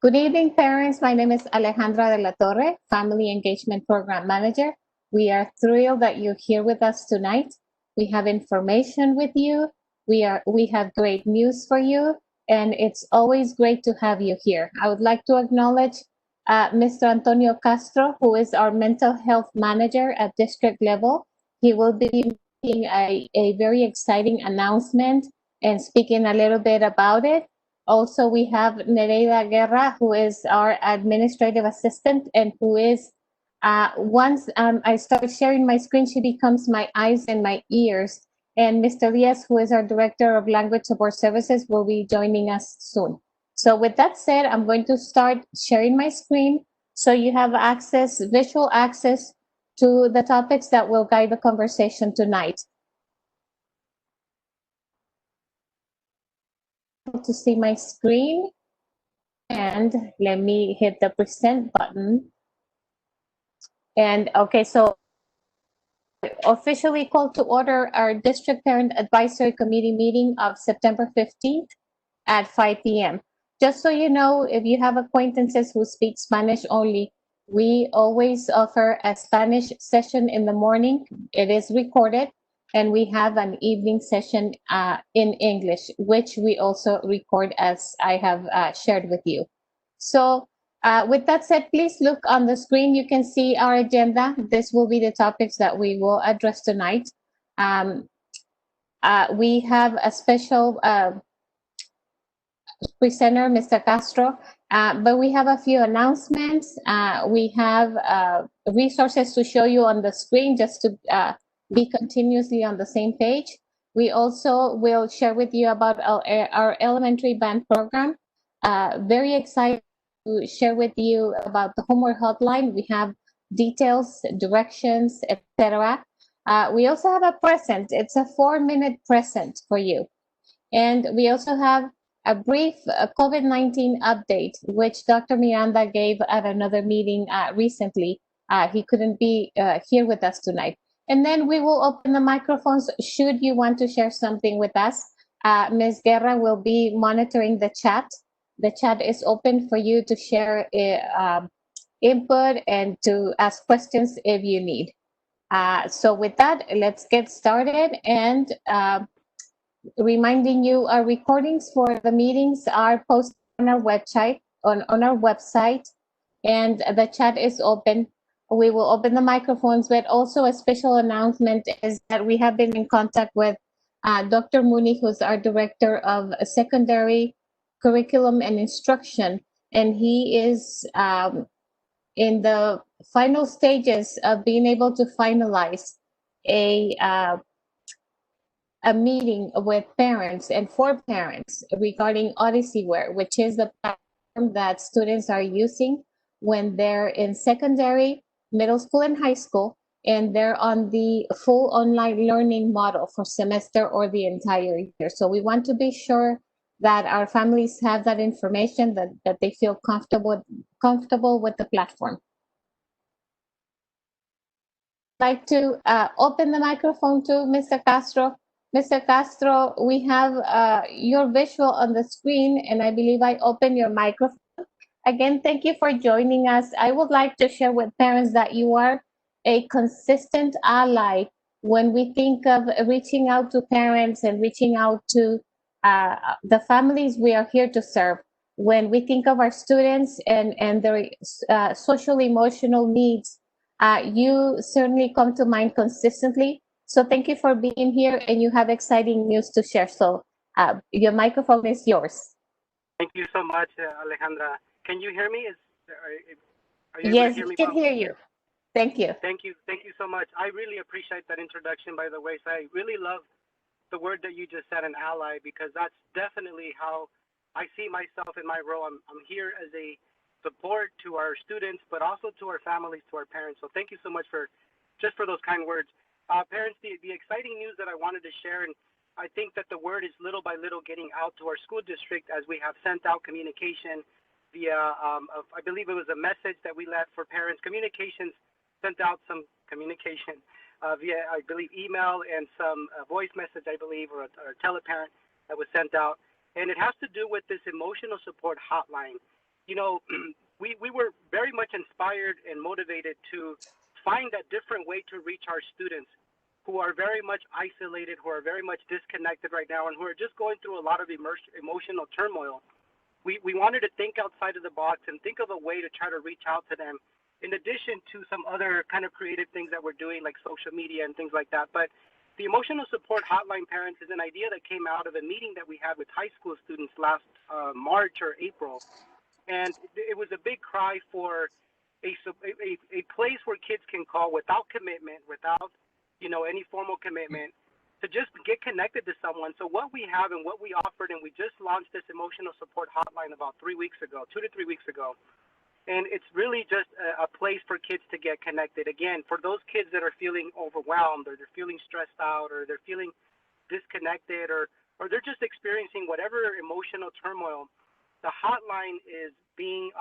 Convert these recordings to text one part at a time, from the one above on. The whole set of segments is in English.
Good evening, parents. My name is Alejandra de la Torre, Family Engagement Program Manager. We are thrilled that you're here with us tonight. We have information with you. We have great news for you, and it's always great to have you here. I would like to acknowledge Mr. Antonio Castro, who is our mental health manager at district level. He will be making a very exciting announcement and speaking a little bit about it. Also, we have Nereida Guerra, who is our administrative assistant and who is, once I start sharing my screen, she becomes my eyes and my ears. And Mr. Diaz, who is our director of language support services, will be joining us soon. So with that said, I'm going to start sharing my screen so you have access, visual access to the topics that will guide the conversation tonight. To see my screen, and let me hit the present button. And okay, so officially called to order our District Parent Advisory Committee meeting of September 15th at 5 p.m. Just so you know, if you have acquaintances who speak Spanish only, we always offer a Spanish session in the morning. It is recorded, and we have an evening session in English, which we also record as I have shared with you. So with that said, please look on the screen. You can see our agenda. This will be the topics that we will address tonight. We have a special presenter, Mr. Castro, but we have a few announcements. We have resources to show you on the screen just to be continuously on the same page. We also will share with you about our elementary band program. Very excited to share with you about the homework hotline. We have details, directions, etc. We also have a present. It's a 4-minute present for you. And we also have a brief COVID-19 update, which Dr. Miranda gave at another meeting recently. He couldn't be here with us tonight. And then we will open the microphones should you want to share something with us. Ms. Guerra will be monitoring the chat. The chat is open for you to share input and to ask questions if you need. So with that, let's get started. And reminding you, our recordings for the meetings are posted on our website, and the chat is open. We will open the microphones, but also a special announcement is that we have been in contact with Dr. Mooney, who's our director of secondary curriculum and instruction, and he is in the final stages of being able to finalize a meeting with parents and for parents regarding Odysseyware, which is the platform that students are using when they're in secondary, middle school, and high school, and they're on the full online learning model for semester or the entire year. So we want to be sure that our families have that information, that they feel comfortable with the platform. I'd like to open the microphone to Mr. Castro. Mr. Castro, we have your visual on the screen, and I believe I opened your microphone. Again, thank you for joining us. I would like to share with parents that you are a consistent ally when we think of reaching out to parents and reaching out to the families we are here to serve. When we think of our students and their social emotional needs, you certainly come to mind consistently. So thank you for being here, and you have exciting news to share. So your microphone is yours. Thank you so much, Alejandra. Can you hear me? Are you yes, able to hear me? Yes, we can hear you. Thank you. Thank you. Thank you so much. I really appreciate that introduction, by the way. So I really love the word that you just said, an ally, because that's definitely how I see myself in my role. I'm here as a support to our students, but also to our families, to our parents. So thank you so much for those kind words. Parents, the exciting news that I wanted to share, and I think that the word is little by little getting out to our school district as we have sent out communication via, I believe it was a message that we left for parents. Communications sent out some communication via, I believe, email and some voice message, I believe, or a teleparent that was sent out. And it has to do with this emotional support hotline. you know, we were very much inspired and motivated to find a different way to reach our students who are very much isolated, who are very much disconnected right now, and who are just going through a lot of emotional turmoil. We wanted to think outside of the box and think of a way to try to reach out to them, in addition to some other kind of creative things that we're doing, like social media and things like that. But the emotional support hotline, parents, is an idea that came out of a meeting that we had with high school students last March or April. And it was a big cry for a place where kids can call without commitment, without any formal commitment, to just get connected to someone. So what we have and what we offered, and we just launched this emotional support hotline about 3 weeks ago, 2 to 3 weeks ago, and it's really just a place for kids to get connected. Again, for those kids that are feeling overwhelmed, or they're feeling stressed out, or they're feeling disconnected, or they're just experiencing whatever emotional turmoil, the hotline is being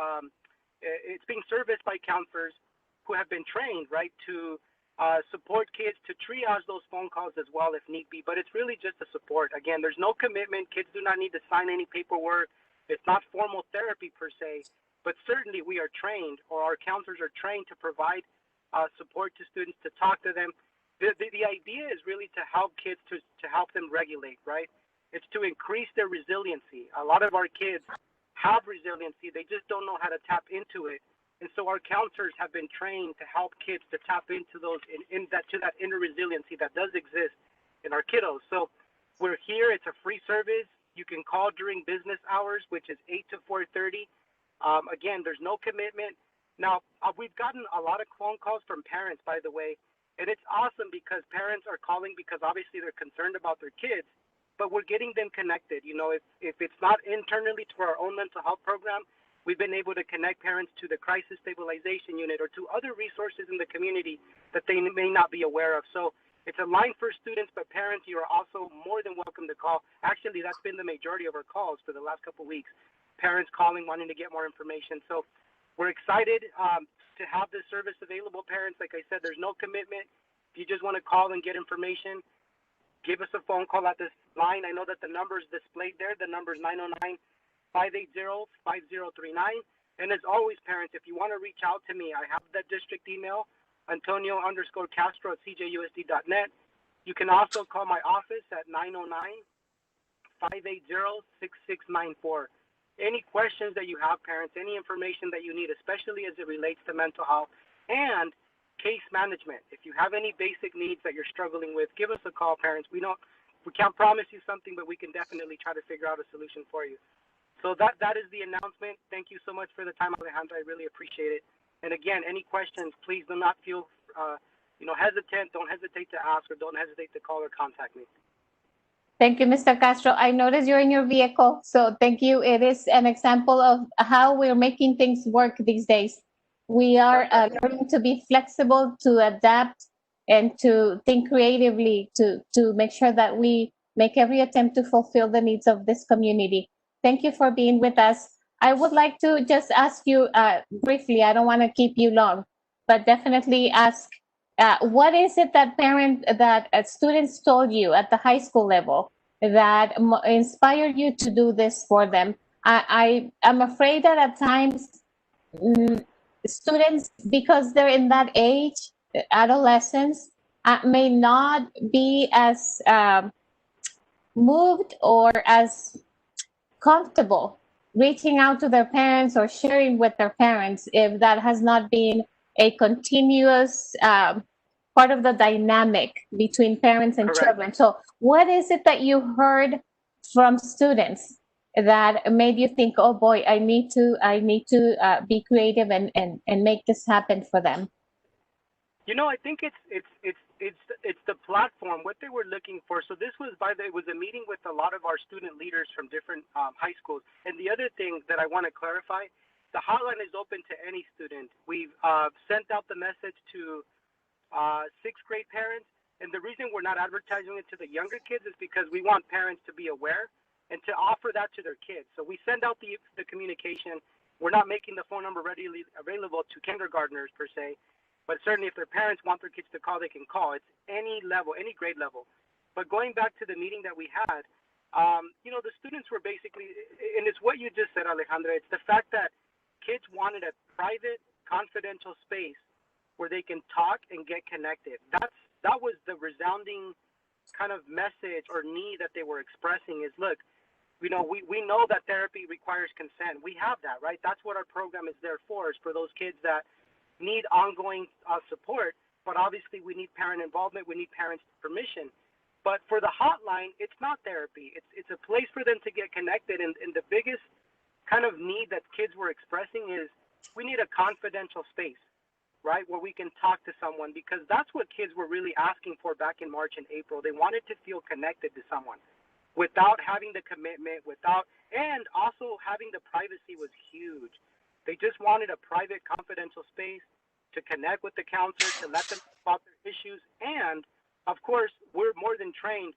it's being serviced by counselors who have been trained, right, to support kids, to triage those phone calls as well if need be. But it's really just a support. Again, there's no commitment. Kids do not need to sign any paperwork. It's not formal therapy per se, but certainly we are trained, or our counselors are trained, to provide support to students, to talk to them. The idea is really to help kids, to help them regulate, right? It's to increase their resiliency. A lot of our kids have resiliency. They just don't know how to tap into it. And so our counselors have been trained to help kids to tap into those to that inner resiliency that does exist in our kiddos. So we're here. It's a free service. You can call during business hours, which is 8 to 4:30. Again, there's no commitment. Now, we've gotten a lot of phone calls from parents, by the way, and it's awesome because parents are calling because obviously they're concerned about their kids, but we're getting them connected. If it's not internally to our own mental health program, we've been able to connect parents to the crisis stabilization unit or to other resources in the community that they may not be aware of. So it's a line for students, but parents, you are also more than welcome to call. Actually, that's been the majority of our calls for the last couple of weeks. Parents calling, wanting to get more information. So we're excited to have this service available, parents. Like I said, there's no commitment. If you just want to call and get information, give us a phone call at this line. I know that the number is displayed there. The number is 909-580-5039. And as always, parents, if you want to reach out to me, I have the district email, Antonio_Castro@cjusd.net. You can also call my office at 909-580-6694. Any questions that you have, parents, any information that you need, especially as it relates to mental health and case management. If you have any basic needs that you're struggling with, give us a call, parents. We can't promise you something, but we can definitely try to figure out a solution for you. So that is the announcement. Thank you so much for the time, Alejandra. I really appreciate it. And again, any questions, please do not feel hesitant. Don't hesitate to ask, or don't hesitate to call or contact me. Thank you, Mr. Castro. I noticed you're in your vehicle, so thank you. It is an example of how we're making things work these days. We are learning to be flexible, to adapt, and to think creatively to make sure that we make every attempt to fulfill the needs of this community. Thank you for being with us. I would like to just ask you briefly, I don't want to keep you long, but definitely ask, what is it that students told you at the high school level that inspired you to do this for them? I am afraid that at times students, because they're in that age, adolescents, may not be as moved or as comfortable reaching out to their parents or sharing with their parents if that has not been a continuous part of the dynamic between parents and Correct. children. So what is it that you heard from students that made you think, oh boy, I need to be creative and make this happen for them? I think it's the platform, what they were looking for. So this was it was a meeting with a lot of our student leaders from different high schools. And the other thing that I want to clarify, the hotline is open to any student. We've sent out the message to sixth grade parents, and the reason we're not advertising it to the younger kids is because we want parents to be aware and to offer that to their kids. So we send out the communication. We're not making the phone number readily available to kindergartners per se, but certainly if their parents want their kids to call, they can call. It's any level, any grade level. But going back to the meeting that we had, the students were basically, and it's what you just said, Alejandra, it's the fact that kids wanted a private, confidential space where they can talk and get connected. That was the resounding kind of message or need that they were expressing is, look, we know that therapy requires consent. We have that, right? That's what our program is there for, is for those kids that need ongoing support. But obviously, we need parent involvement. We need parents' permission. But for the hotline, it's not therapy. It's a place for them to get connected. And the biggest kind of need that kids were expressing is we need a confidential space, right, where we can talk to someone, because that's what kids were really asking for back in March and April. They wanted to feel connected to someone without having the commitment, and also having the privacy was huge. They just wanted a private, confidential space to connect with the counselor, to let them know about their issues. And, of course, we're more than trained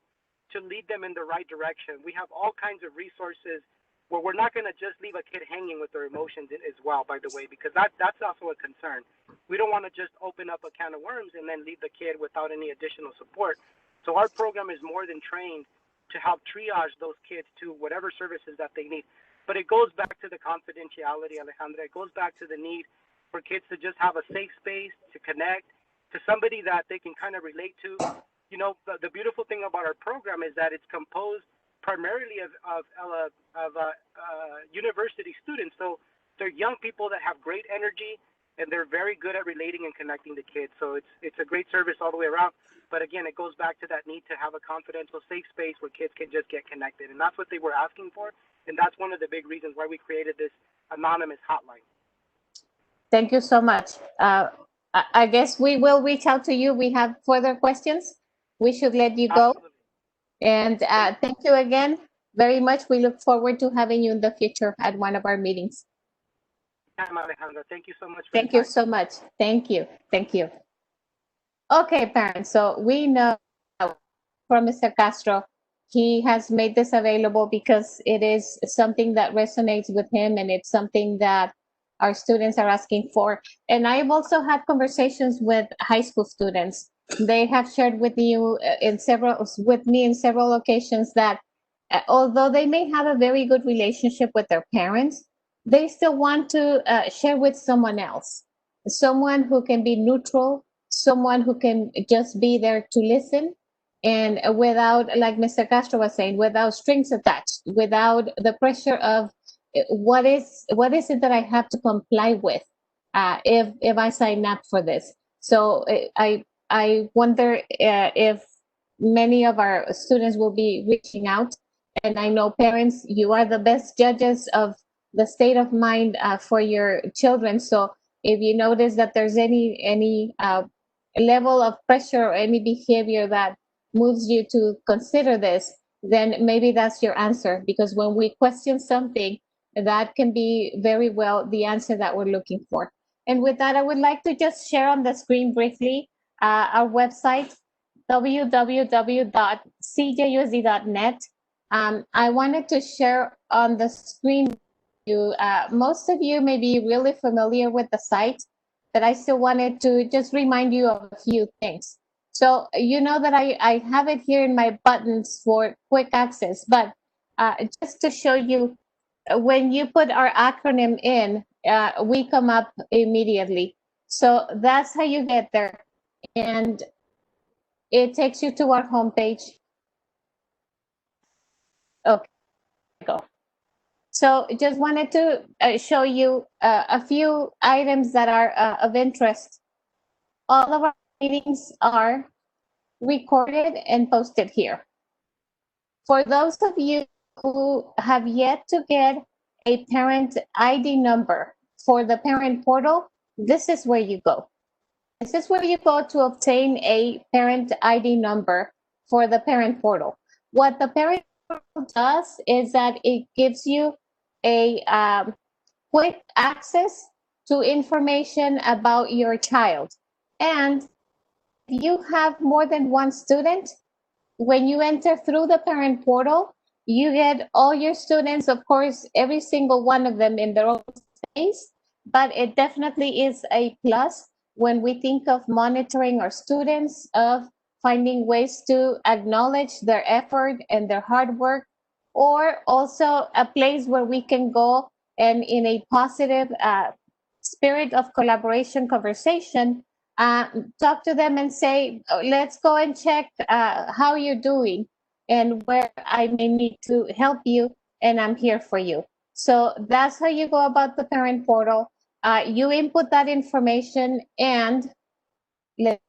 to lead them in the right direction. We have all kinds of resources where we're not going to just leave a kid hanging with their emotions as well, by the way, because that's also a concern. We don't want to just open up a can of worms and then leave the kid without any additional support. So our program is more than trained to help triage those kids to whatever services that they need. But it goes back to the confidentiality, Alejandra. It goes back to the need for kids to just have a safe space to connect to somebody that they can kind of relate to. You know, the beautiful thing about our program is that it's composed primarily of university students. So they're young people that have great energy, and they're very good at relating and connecting to kids. So it's a great service all the way around. But again, it goes back to that need to have a confidential, safe space where kids can just get connected. And that's what they were asking for. And that's one of the big reasons why we created this anonymous hotline. Thank you so much. I guess we will reach out to you. We have further questions. We should let you go. Absolutely. And thank you again very much. We look forward to having you in the future at one of our meetings. Alejandra, thank you so much. Thank you so much. Thank you. Thank you. Okay, parents. So we know from Mr. Castro, he has made this available because it is something that resonates with him, and it's something that our students are asking for. And I've also had conversations with high school students. They have shared with you with me in several occasions that although they may have a very good relationship with their parents, they still want to share with someone else, someone who can be neutral, someone who can just be there to listen, and without, like Mr. Castro was saying, without strings attached, without the pressure of what is it that I have to comply with if I sign up for this. So I wonder if many of our students will be reaching out. And I know parents, you are the best judges of the state of mind for your children. So if you notice that there's any level of pressure or any behavior that moves you to consider this, then maybe that's your answer. Because when we question something, that can be very well the answer that we're looking for. And with that, I would like to just share on the screen briefly our website, www.cjusd.net. I wanted to share on the screen with you. Most of you may be really familiar with the site, but I still wanted to just remind you of a few things. So you know that I have it here in my buttons for quick access, but just to show you, when you put our acronym in, we come up immediately. So that's how you get there. And it takes you to our homepage. Okay, go. So just wanted to show you a few items that are of interest. All of our meetings are recorded and posted here. For those of you who have yet to get a parent ID number for the parent portal, this is where you go. This is where you go to obtain a parent ID number for the parent portal. What the parent portal does is that it gives you a quick access to information about your child. And if you have more than one student, when you enter through the parent portal, you get all your students, of course, every single one of them in their own space, but it definitely is a plus when we think of monitoring our students, of finding ways to acknowledge their effort and their hard work, or also a place where we can go and in a positive spirit of collaboration conversation, talk to them and say, "Oh, let's go and check how you're doing and where I may need to help you, and I'm here for you." So that's how you go about the parent portal. You input that information, and let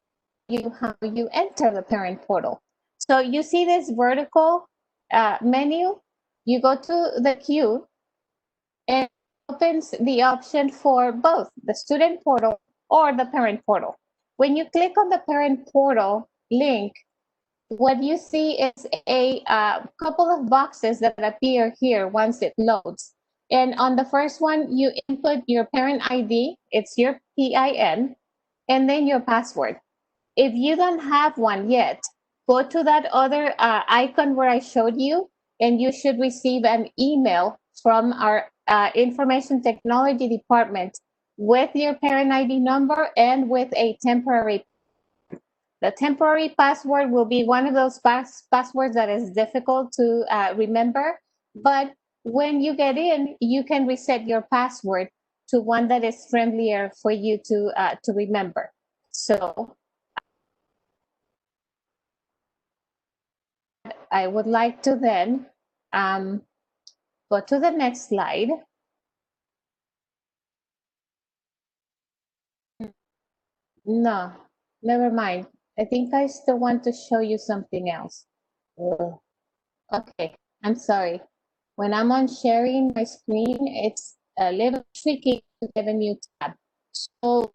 you how you enter the parent portal. So you see this vertical menu, you go to the queue, and it opens the option for both the student portal or the parent portal. When you click on the parent portal link, what you see is a couple of boxes that appear here once it loads. And on the first one, you input your parent ID, it's your PIN, and then your password. If you don't have one yet, go to that other icon where I showed you, and you should receive an email from our information technology department with your parent ID number and with a temporary. The temporary password will be one of those passwords that is difficult to remember, but when you get in, you can reset your password to one that is friendlier for you to remember. So I would like to then go to the next slide. No, never mind. I think I still want to show you something else. Ugh. Okay, I'm sorry. When I'm on sharing my screen, it's a little tricky to get a new tab. So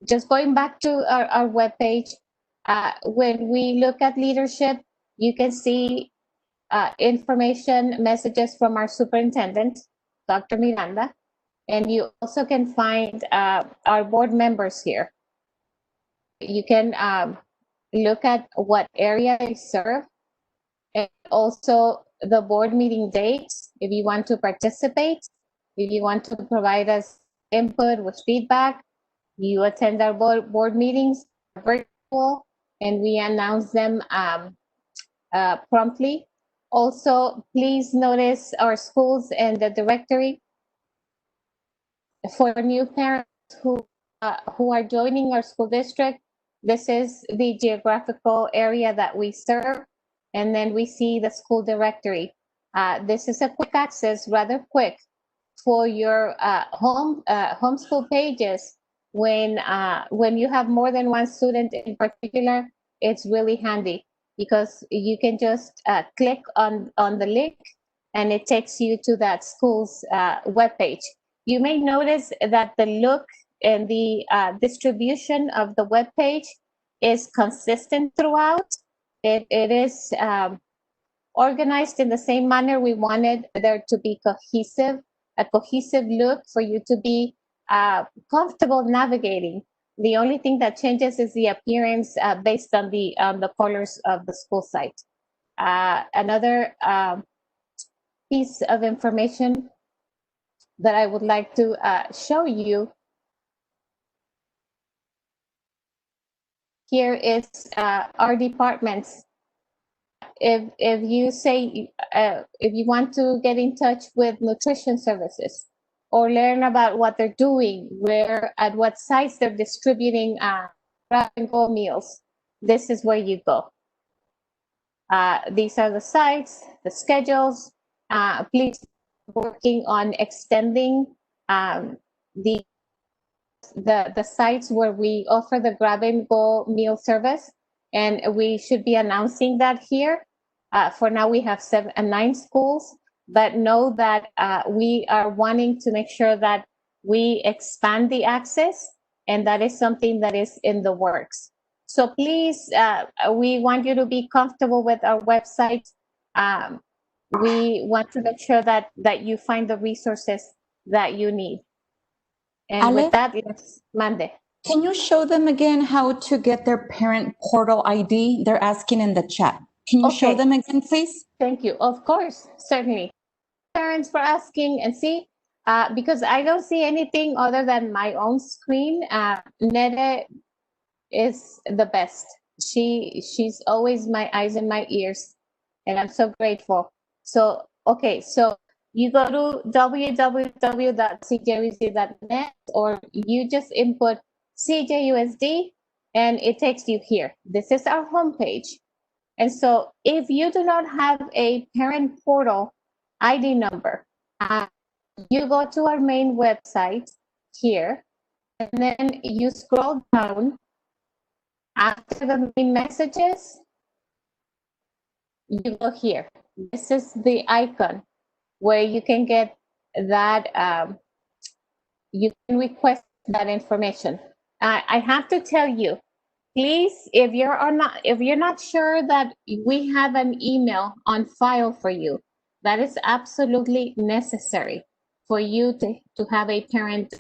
just going back to our webpage, when we look at leadership, you can see information messages from our superintendent, Dr. Miranda, and you also can find our board members here. You can look at what area they serve, and also the board meeting dates if you want to participate, if you want to provide us input with feedback. You attend our board meetings, virtual, and we announce them promptly. Also, please notice our schools and the directory for new parents who are joining our school district. This is the geographical area that we serve, and then we see the school directory. This is a quick access, rather quick, for your homeschool pages. When you have more than one student in particular, it's really handy because you can just click on the link, and it takes you to that school's webpage. You may notice that the look and the distribution of the web page is consistent throughout. It is organized in the same manner. We wanted there to be a cohesive look for you to be comfortable navigating. The only thing that changes is the appearance based on the colors of the school site. Another piece of information that I would like to show you here is our departments. If you say if you want to get in touch with nutrition services or learn about what they're doing, where at what sites they're distributing grab and go meals, this is where you go. These are the sites, the schedules. Please working on extending the sites where we offer the grab and go meal service, and we should be announcing that here. For now, we have 9 schools, but know that we are wanting to make sure that we expand the access, and that is something that is in the works. So please, we want you to be comfortable with our website. We want to make sure that you find the resources that you need. And Ale, with that, let's Mande. Can you show them again how to get their parent portal ID? They're asking in the chat. Can you show them again, please? Thank you. Of course, certainly. Parents for asking, and see, because I don't see anything other than my own screen. Nede is the best. She's always my eyes and my ears, and I'm so grateful. So okay, so you go to www.cjusd.net, or you just input CJUSD and it takes you here. This is our homepage. And so if you do not have a parent portal ID number, you go to our main website here, and then you scroll down after the main messages, you go here. This is the icon where you can get that, you can request that information. I have to tell you, please, if you're not sure that we have an email on file for you, that is absolutely necessary for you to have a parent,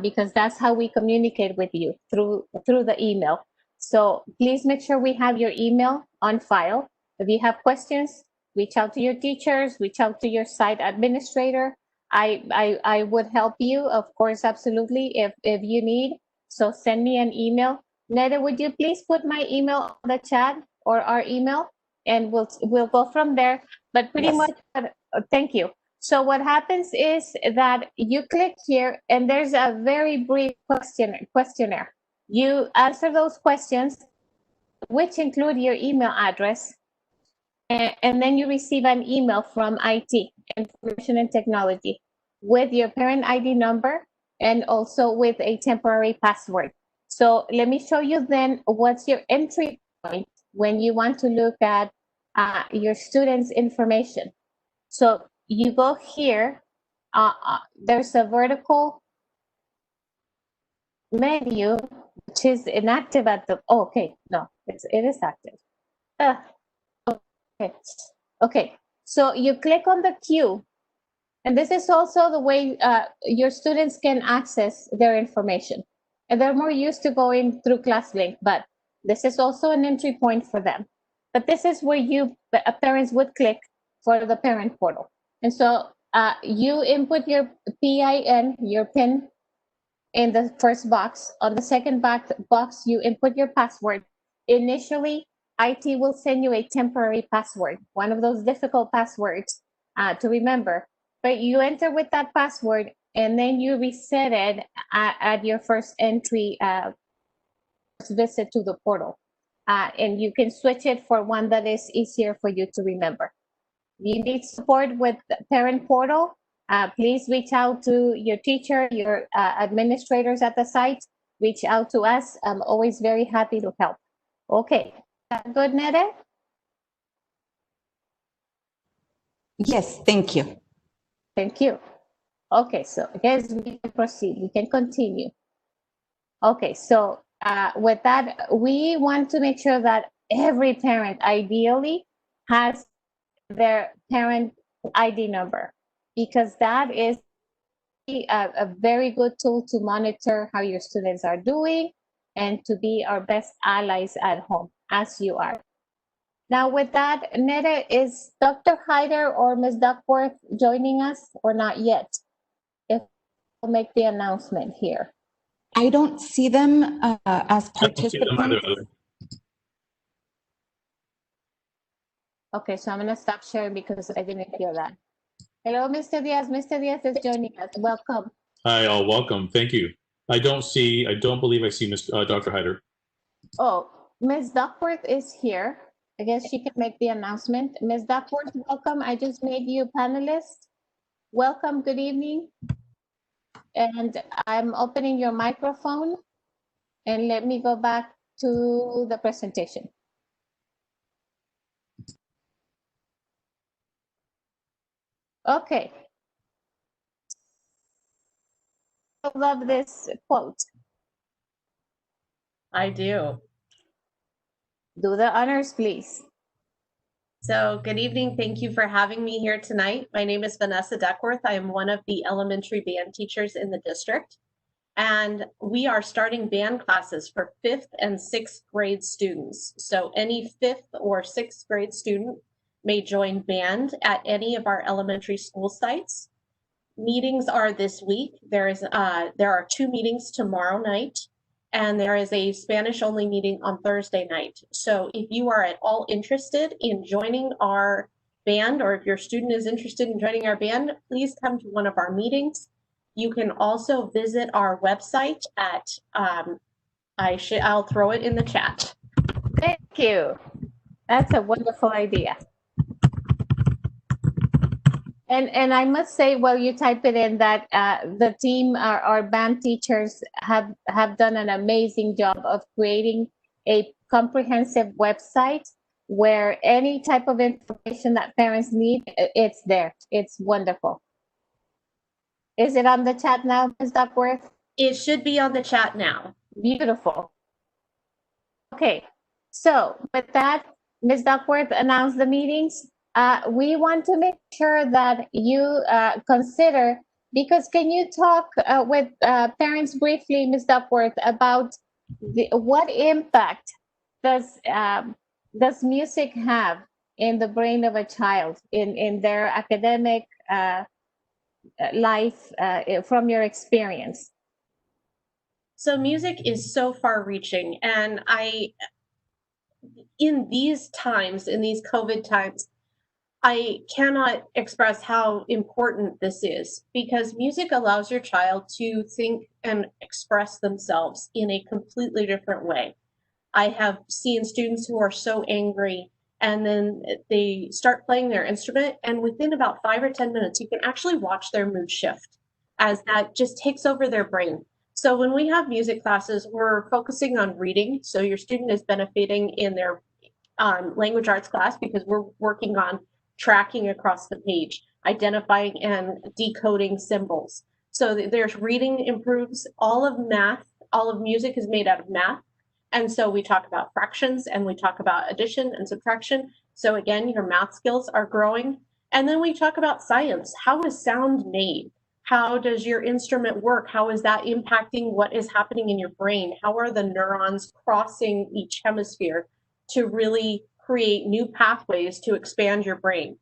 because that's how we communicate with you, through the email. So please make sure we have your email on file. If you have questions, reach out to your teachers, reach out to your site administrator. I would help you, of course, absolutely, if you need. So send me an email. Neda, would you please put my email on the chat, or our email, and we'll go from there. But pretty Yes. much, thank you. So what happens is that you click here, and there's a very brief questionnaire. You answer those questions, which include your email address, and then you receive an email from IT, Information and Technology, with your parent ID number and also with a temporary password. So let me show you then what's your entry point when you want to look at your students' information. So you go here, there's a vertical menu, which is inactive at the, oh, okay, no, it is active. Okay. Okay, so you click on the queue, and this is also the way your students can access their information. And they're more used to going through ClassLink, but this is also an entry point for them. But this is where you, parents would click for the parent portal. And so you input your PIN, your PIN, in the first box. On the second box, you input your password. Initially, IT will send you a temporary password, one of those difficult passwords to remember. But you enter with that password, and then you reset it at your first entry, visit to the portal. And you can switch it for one that is easier for you to remember. You need support with the parent portal, please reach out to your teacher, your administrators at the site. Reach out to us. I'm always very happy to help. Okay, good, Nede? Yes, thank you. Thank you. Okay, so yes, we can proceed. We can continue. Okay, so with that, we want to make sure that every parent ideally has their parent ID number, because that is a very good tool to monitor how your students are doing and to be our best allies at home, as you are. Now with that, Neda, is Dr. Hyder or Ms. Duckworth joining us or not yet? If we'll make the announcement here. I don't see them as I don't see them either. participants. Okay, so I'm gonna stop sharing because I didn't hear that. Hello, Mr. Diaz. Mr. Diaz is joining us. Welcome. Hi, all. Welcome. Thank you. I don't believe I see Dr. Hyder. Oh, Ms. Duckworth is here. I guess she can make the announcement. Ms. Duckworth, welcome. I just made you a panelist. Welcome, good evening. And I'm opening your microphone, and let me go back to the presentation. Okay. I love this quote. I do. Do the honors, please. So good evening. Thank you for having me here tonight. My name is Vanessa Duckworth. I am one of the elementary band teachers in the district. And we are starting band classes for 5th and 6th grade students. So any 5th or 6th grade student may join band at any of our elementary school sites. Meetings are this week. There are 2 meetings tomorrow night, and there is a Spanish only meeting on Thursday night. So if you are at all interested in joining our band, or if your student is interested in joining our band, please come to one of our meetings. You can also visit our website at, I'll throw it in the chat. Thank you. That's a wonderful idea. And I must say, while you type it in, that the team, our band teachers, have done an amazing job of creating a comprehensive website where any type of information that parents need, it's there. It's wonderful. Is it on the chat now, Ms. Duckworth? It should be on the chat now. Beautiful. Okay, so with that, Ms. Duckworth announced the meetings. We want to make sure that you consider, because can you talk with parents briefly, Ms. Duckworth, about what impact does music have in the brain of a child, in their academic life, from your experience? So music is so far reaching, and in these times, in these COVID times, I cannot express how important this is, because music allows your child to think and express themselves in a completely different way. I have seen students who are so angry, and then they start playing their instrument, and within about 5 or 10 minutes, you can actually watch their mood shift as that just takes over their brain. So when we have music classes, we're focusing on reading. So your student is benefiting in their language arts class, because we're working on tracking across the page, identifying and decoding symbols. So there's reading improves. All of math, all of music is made out of math. And so we talk about fractions, and we talk about addition and subtraction. So again, your math skills are growing. And then we talk about science. How is sound made? How does your instrument work? How is that impacting what is happening in your brain? How are the neurons crossing each hemisphere to really create new pathways to expand your brain?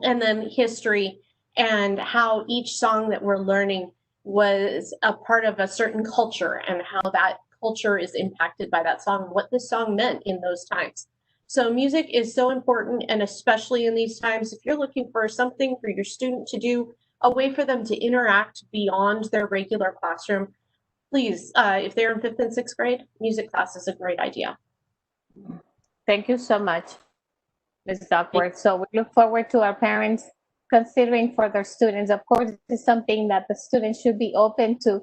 And then history, and how each song that we're learning was a part of a certain culture, and how that culture is impacted by that song, what the song meant in those times. So music is so important, and especially in these times, if you're looking for something for your student to do, a way for them to interact beyond their regular classroom, please, if they're in 5th and 6th grade, music class is a great idea. Thank you so much, Ms. Duckworth. So we look forward to our parents considering for their students. Of course, this is something that the students should be open to.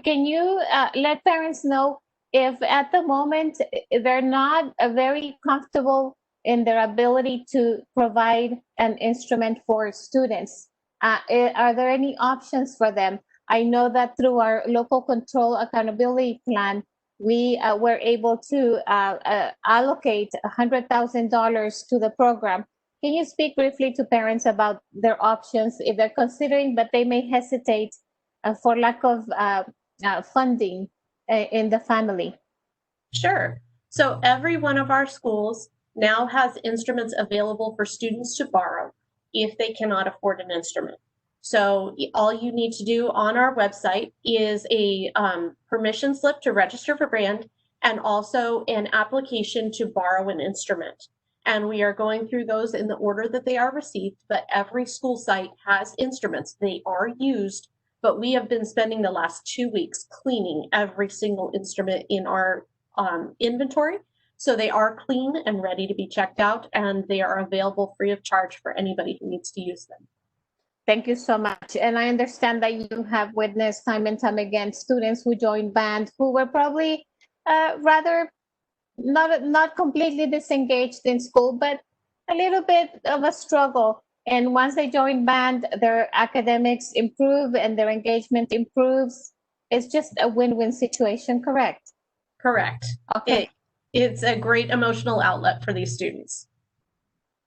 Can you let parents know if at the moment they're not very comfortable in their ability to provide an instrument for students? Are there any options for them? I know that through our local control accountability plan, we were able to allocate $100,000 to the program. Can you speak briefly to parents about their options if they're considering, but they may hesitate for lack of funding in the family? Sure. So every one of our schools now has instruments available for students to borrow if they cannot afford an instrument. So all you need to do on our website is a permission slip to register for band, and also an application to borrow an instrument. And we are going through those in the order that they are received, but every school site has instruments. They are used, but we have been spending the last 2 weeks cleaning every single instrument in our inventory. So they are clean and ready to be checked out, and they are available free of charge for anybody who needs to use them. Thank you so much. And I understand that you have witnessed time and time again students who joined band who were probably rather not completely disengaged in school, but a little bit of a struggle. And once they join band, their academics improve and their engagement improves. It's just a win-win situation, correct? Correct. Okay. It's a great emotional outlet for these students.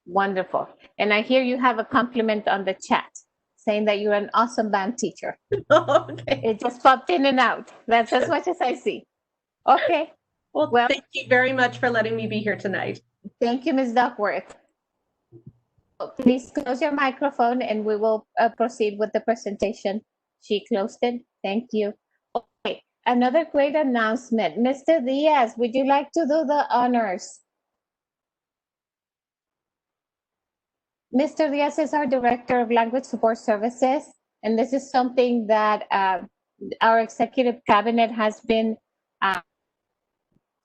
Wonderful. And I hear you have a compliment on the chat saying that you're an awesome band teacher. Okay. It just popped in and out. That's as much as I see. Okay. Well, thank you very much for letting me be here tonight. Thank you, Ms. Duckworth. Please close your microphone and we will proceed with the presentation. She closed it. Thank you. Okay. Another great announcement. Mr. Diaz, would you like to do the honors? Mr. Diaz is our Director of Language Support Services, and this is something that our executive cabinet has been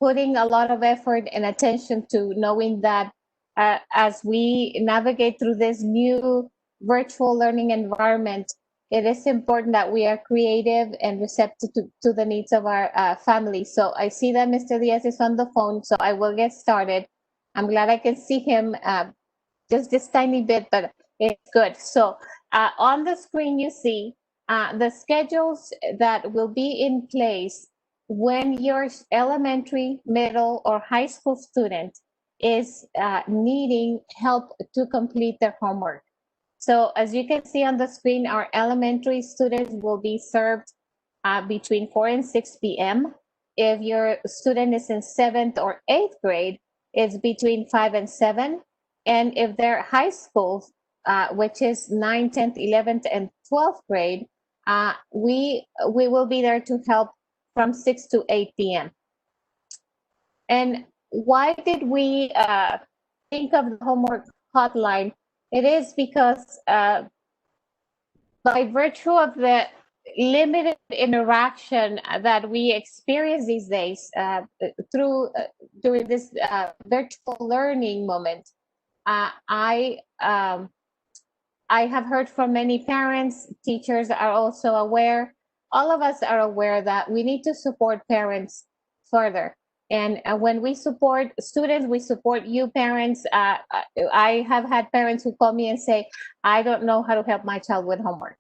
putting a lot of effort and attention to, knowing that as we navigate through this new virtual learning environment, it is important that we are creative and receptive to the needs of our family. So I see that Mr. Diaz is on the phone, so I will get started. I'm glad I can see him just this tiny bit, but it's good. So on the screen, you see the schedules that will be in place when your elementary, middle, or high school student is needing help to complete their homework. So as you can see on the screen, our elementary students will be served between 4 and 6 p.m. If your student is in 7th or 8th grade, it's between 5 and 7. And if they're high schools, which is 9th, 10th, 11th, and 12th grade, we will be there to help from 6 to 8 p.m. And why did we think of the homework hotline? It is because by virtue of the limited interaction that we experience these days during this virtual learning moment, I have heard from many parents, teachers are also aware, all of us are aware that we need to support parents further. And when we support students, we support you parents. I have had parents who call me and say, I don't know how to help my child with homework.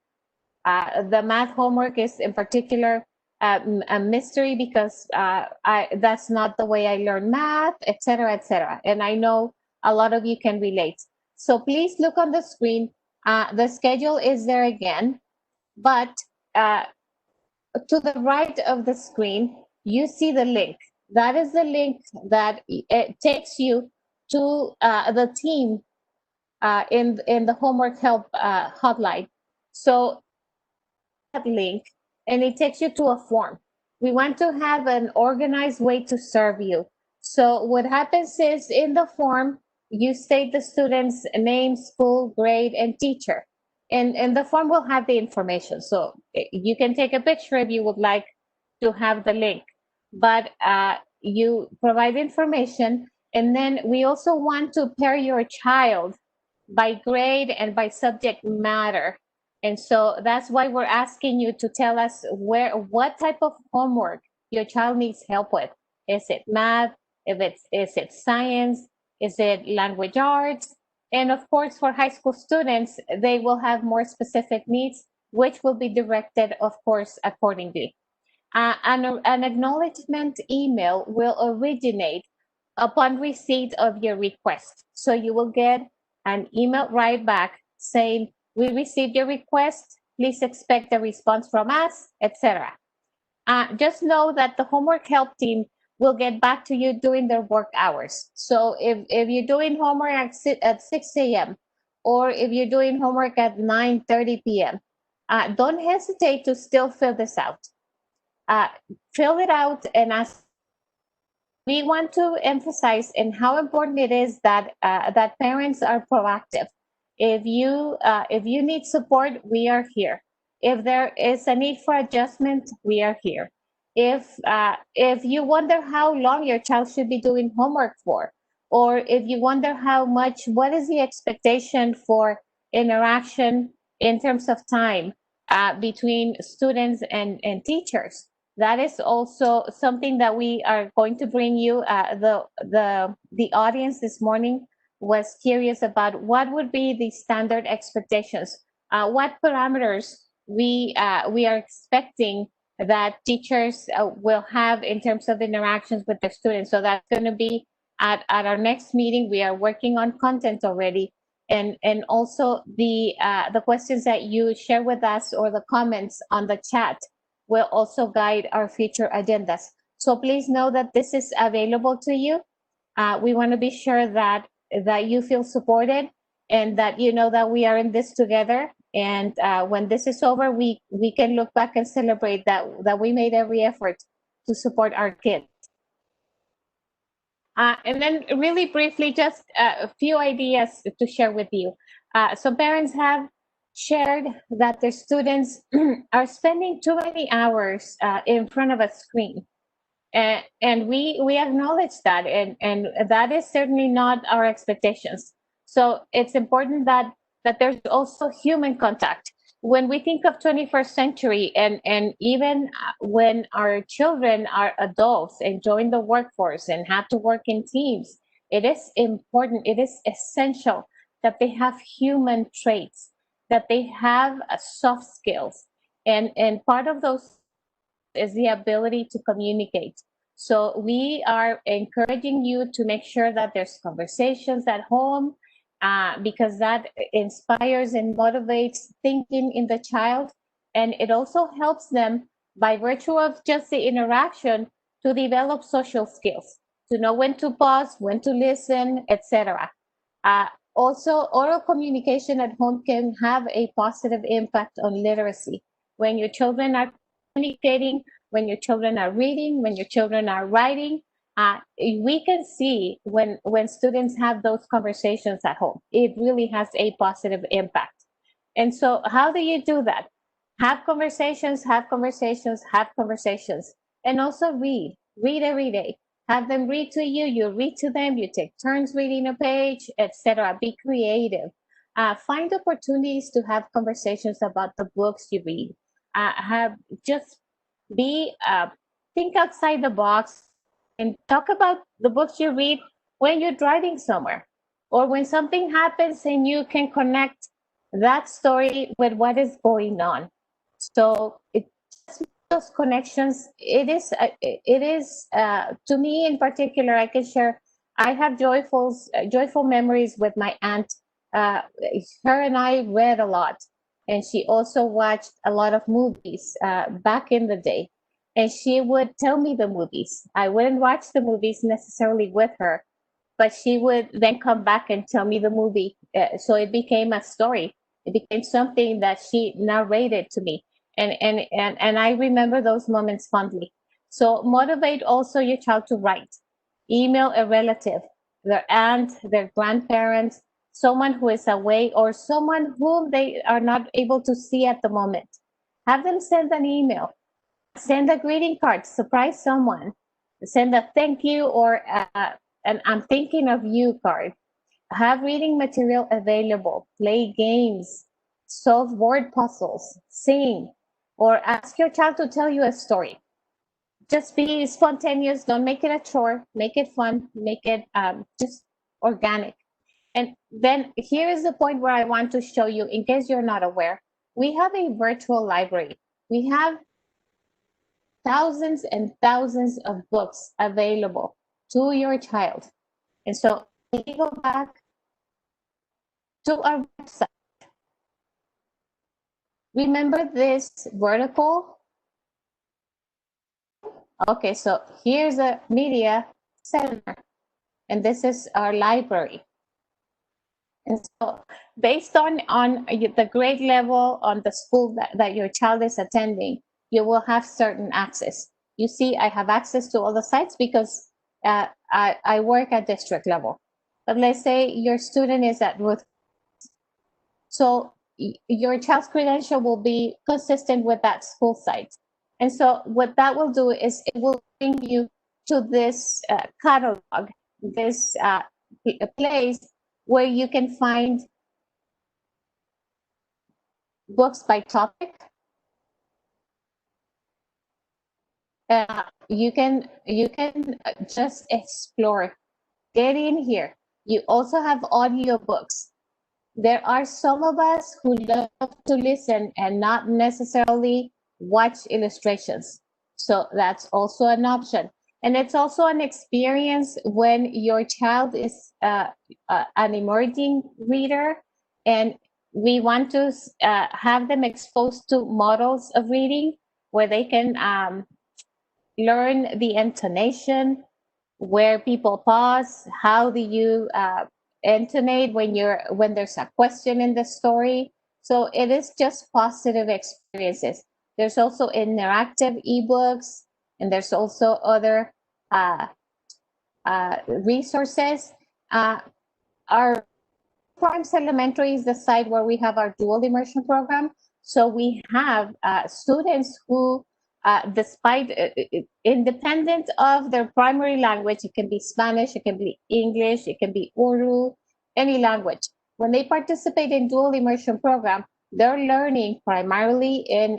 The math homework is in particular a mystery because that's not the way I learn math, et cetera, and I know a lot of you can relate. So please look on the screen. The schedule is there again, but to the right of the screen, you see the link. That is the link that it takes you to the team in the homework help hotline. So that link, and it takes you to a form. We want to have an organized way to serve you. So what happens is in the form, you state the student's name, school, grade, and teacher. And the form will have the information. So you can take a picture if you would like to have the link. But you provide information, and then we also want to pair your child by grade and by subject matter. And so that's why we're asking you to tell us what type of homework your child needs help with. Is it math? Is it science? Is it language arts? And of course, for high school students, they will have more specific needs, which will be directed, of course, accordingly. An acknowledgement email will originate upon receipt of your request. So you will get an email right back saying, we received your request, please expect a response from us, etc. Just know that the homework help team will get back to you during their work hours. So if you're doing homework at 6 a.m. or if you're doing homework at 9:30 p.m., don't hesitate to still fill this out. Fill it out and ask. We want to emphasize in how important it is that that parents are proactive. If you need support, we are here. If there is a need for adjustment, we are here. If you wonder how long your child should be doing homework for, or if you wonder what is the expectation for interaction in terms of time between students and teachers, that is also something that we are going to bring you. The audience this morning was curious about what would be the standard expectations, what parameters we are expecting that teachers will have in terms of interactions with their students. So that's going to be at our next meeting. We are working on content already, and also the questions that you share with us or the comments on the chat will also guide our future agendas. So please know that this is available to you. We want to be sure that you feel supported and that you know that we are in this together. And when this is over, we can look back and celebrate that we made every effort to support our kids. And then really briefly, just a few ideas to share with you. So parents have shared that their students are spending too many hours in front of a screen. And we acknowledge that, and that is certainly not our expectations. So it's important that there's also human contact. When we think of 21st century, and even when our children are adults and join the workforce and have to work in teams, it is important, it is essential that they have human traits, that they have soft skills, and part of those is the ability to communicate. So we are encouraging you to make sure that there's conversations at home, because that inspires and motivates thinking in the child. And it also helps them, by virtue of just the interaction, to develop social skills, to know when to pause, when to listen, etc. Also, oral communication at home can have a positive impact on literacy. When your children are communicating, when your children are reading, when your children are writing, we can see when students have those conversations at home, it really has a positive impact. And so, how do you do that? Have conversations, have conversations, have conversations, and also read every day. Have them read to you, you read to them, you take turns reading a page, etc. Be creative. Find opportunities to have conversations about the books you read. Have just be think outside the box and talk about the books you read when you're driving somewhere, or when something happens and you can connect that story with what is going on. So it those connections. It is to me in particular. I can share. I have joyful memories with my aunt. Her and I read a lot, and she also watched a lot of movies back in the day. And she would tell me the movies. I wouldn't watch the movies necessarily with her, but she would then come back and tell me the movie. So it became a story. It became something that she narrated to me, and I remember those moments fondly. So motivate also your child to write. Email a relative, their aunt, their grandparents, someone who is away, or someone whom they are not able to see at the moment. Have them send an email, send a greeting card, surprise someone, send a thank you or an I'm thinking of you card. Have reading material available, play games, solve word puzzles, sing, or ask your child to tell you a story. Just be spontaneous, don't make it a chore, make it fun, make it just organic. And then here is the point where I want to show you, in case you're not aware, we have a virtual library. We have thousands and thousands of books available to your child. And so we go back to our website. Remember this vertical? Okay, so here's a media center, and this is our library. And so based on the grade level on the school that your child is attending, you will have certain access. You see, I have access to all the sites because I work at district level. But let's say your student is at Ruth. So your child's credential will be consistent with that school site. And so what that will do is it will bring you to this catalog, this place where you can find books by topic. You can just explore, get in here. You also have audiobooks. There are some of us who love to listen and not necessarily watch illustrations. So that's also an option. And it's also an experience when your child is an emerging reader, and we want to have them exposed to models of reading where they can learn the intonation, where people pause, how do you intonate when there's a question in the story. So it is just positive experiences. There's also interactive ebooks, and there's also other resources. Our Farms Elementary is the site where we have our dual immersion program. So we have students who, despite independent of their primary language, it can be Spanish, it can be English, it can be Urdu, any language. When they participate in dual immersion program, they're learning primarily in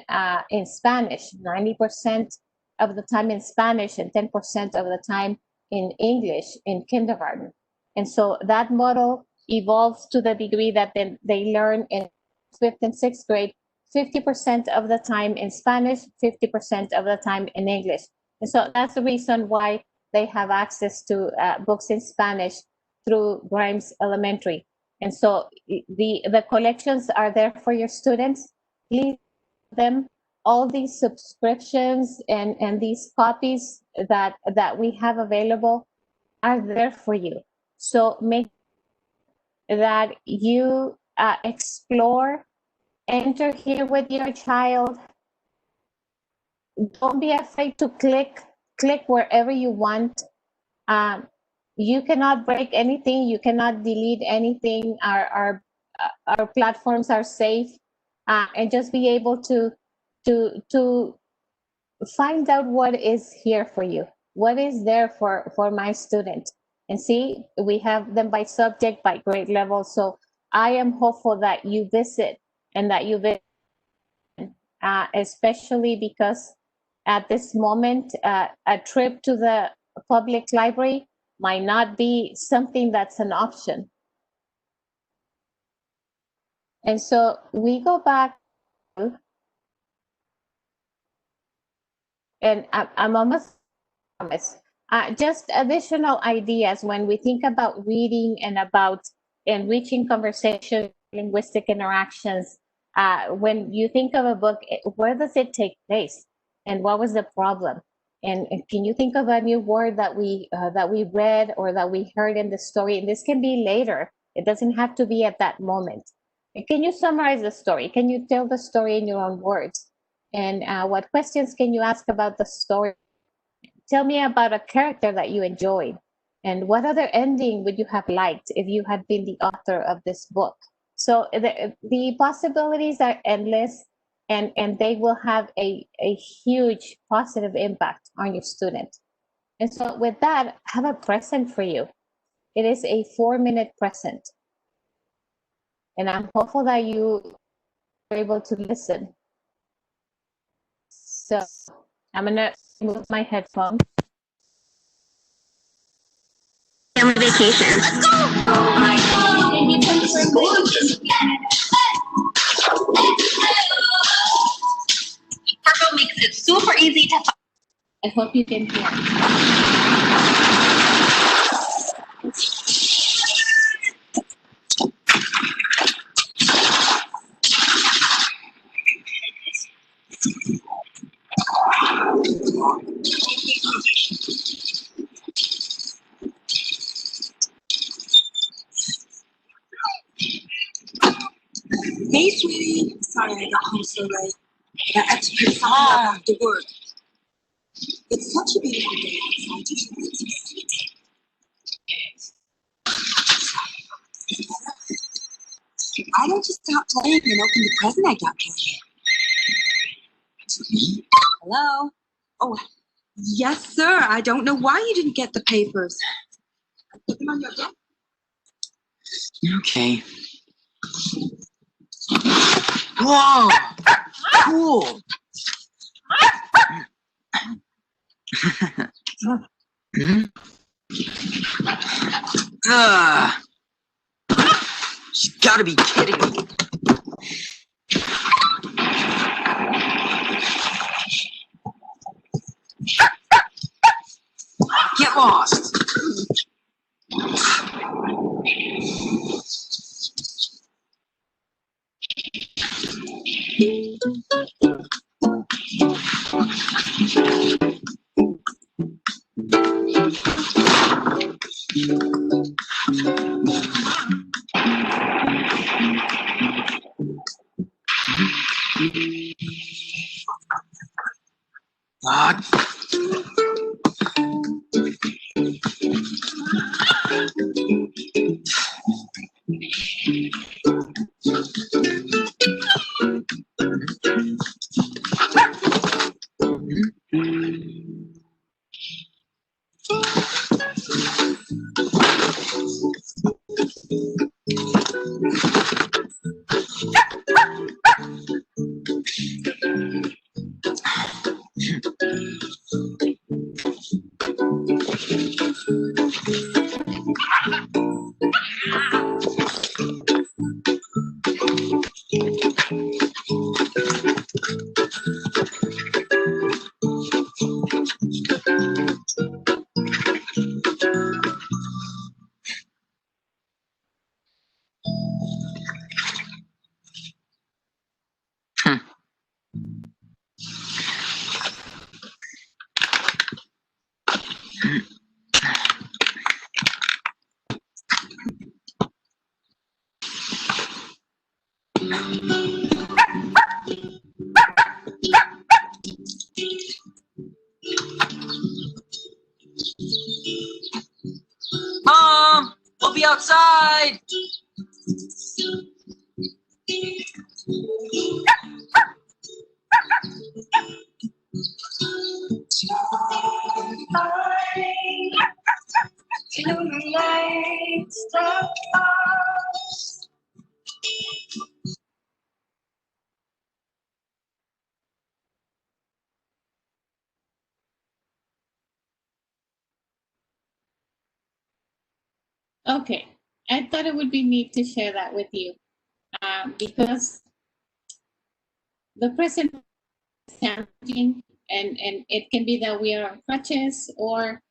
Spanish, 90% of the time in Spanish and 10% of the time in English in kindergarten. And so that model evolves to the degree that they learn in 5th and 6th grade 50% of the time in Spanish, 50% of the time in English. And so that's the reason why they have access to books in Spanish through Grimes Elementary. And so the collections are there for your students. Please them all these subscriptions and these copies that we have available are there for you. So make that you explore, enter here with your child. Don't be afraid to click wherever you want. You cannot break anything. You cannot delete anything. Our platforms are safe, and just be able to find out what is here for you. What is there for my student? And see, we have them by subject, by grade level. So I am hopeful that you visit and that you visit, especially because at this moment, a trip to the public library might not be something that's an option. And so we go back, and I'm almost promised. Just additional ideas when we think about reading and about enriching conversation, linguistic interactions. When you think of a book, where does it take place, and what was the problem? And can you think of a new word that we read or that we heard in the story? And this can be later. It doesn't have to be at that moment. And can you summarize the story? Can you tell the story in your own words? And what questions can you ask about the story? Tell me about a character that you enjoyed. And what other ending would you have liked if you had been the author of this book? So the possibilities are endless, and they will have a huge positive impact on your student. And so with that, I have a present for you. It is a 4-minute present. And I'm hopeful that you are able to listen. So I'm gonna move my headphones. Family vacation. Let's go! Oh my God! It's gorgeous. Virgo makes it super easy to find. I hope you can hear. Hey, sweetie. Sorry I got home so late. I had to pick something up after work. It's such a beautiful day outside. Did you want to see it? Why don't you stop playing and open the present I got for you? Hello? Oh, yes, sir. I don't know why you didn't get the papers. I put them on your desk. Okay. Whoa! Cool! You gotta be kidding me. Get lost. God. Mom, we'll be outside. Okay, I thought it would be neat to share that with you because the present is challenging, and it can be that we are on crutches or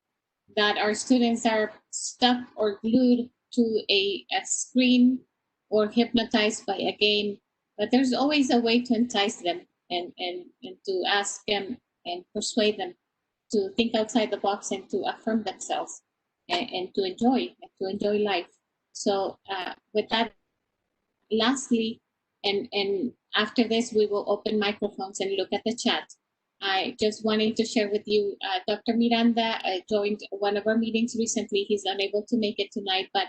that our students are stuck or glued to a screen or hypnotized by a game. But there's always a way to entice them and to ask them and persuade them to think outside the box and to affirm themselves and to enjoy life. So with that, lastly, and after this, we will open microphones and look at the chat. I just wanted to share with you, Dr. Miranda joined one of our meetings recently. He's unable to make it tonight, but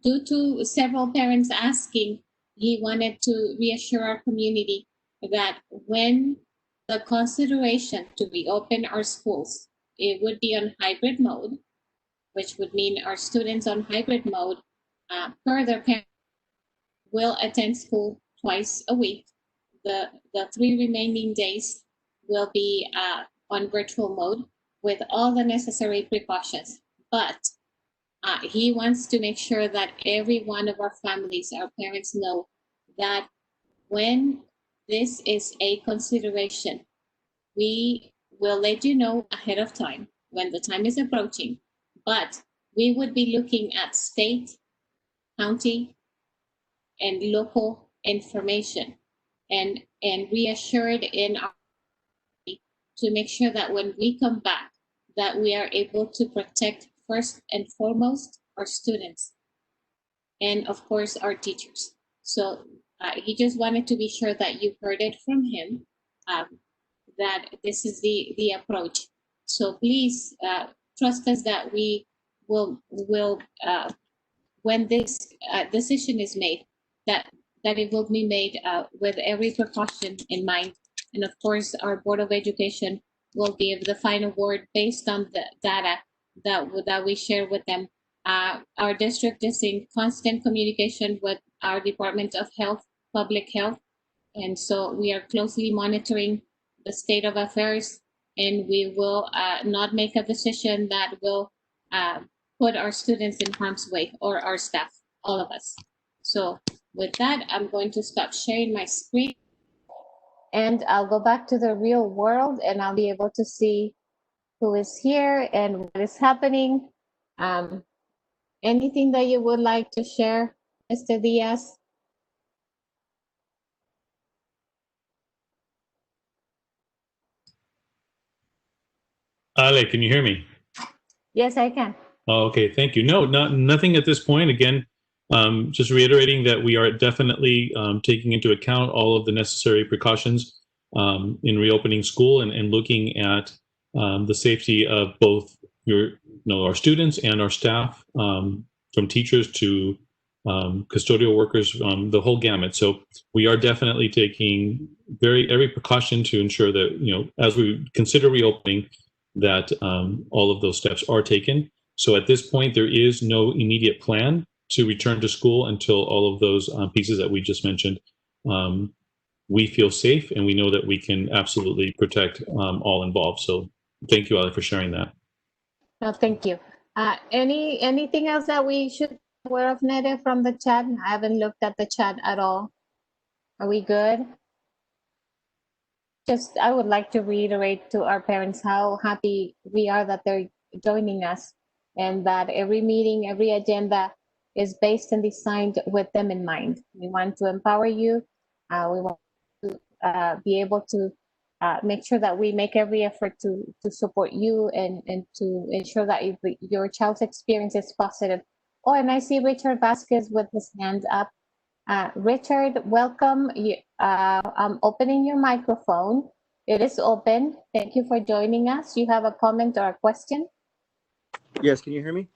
due to several parents asking, he wanted to reassure our community that when the consideration to reopen our schools, it would be on hybrid mode, which would mean our students on hybrid mode per their parents will attend school twice a week. The 3 remaining days will be on virtual mode with all the necessary precautions. But he wants to make sure that every one of our families, our parents, know that when this is a consideration, we will let you know ahead of time when the time is approaching. But we would be looking at state, county, and local information and reassured in our to make sure that when we come back, that we are able to protect first and foremost our students and of course our teachers. So he just wanted to be sure that you heard it from him, that this is the approach. So please trust us that we will when this decision is made, that it will be made with every precaution in mind. And of course, our Board of Education will give the final word based on the data that we share with them. Our district is in constant communication with our Department of Health, Public Health, and so we are closely monitoring the state of affairs, and we will not make a decision that will put our students in harm's way or our staff, all of us. So with that, I'm going to stop sharing my screen and I'll go back to the real world and I'll be able to see who is here and what is happening. Anything that you would like to share, Mr. Diaz? Ale, can you hear me? Yes, I can. Oh, okay, thank you. No, nothing at this point. Again, just reiterating that we are definitely taking into account all of the necessary precautions in reopening school and looking at the safety of both our students and our staff, from teachers to custodial workers, the whole gamut. So we are definitely taking every precaution to ensure that, as we consider reopening, that all of those steps are taken. So at this point, there is no immediate plan to return to school until all of those pieces that we just mentioned. We feel safe, and we know that we can absolutely protect all involved. So thank you, Ali, for sharing that. No, thank you. Anything else that we should be aware of, Nede, from the chat? I haven't looked at the chat at all. Are we good? I would like to reiterate to our parents how happy we are that they're joining us, and that every meeting, every agenda is based and designed with them in mind. We want to empower you. We want to be able to make sure that we make every effort to support you and to ensure that your child's experience is positive. Oh, and I see Richard Vasquez with his hand up. Richard, welcome. I'm opening your microphone. It is open. Thank you for joining us. You have a comment or a question? Yes, can you hear me?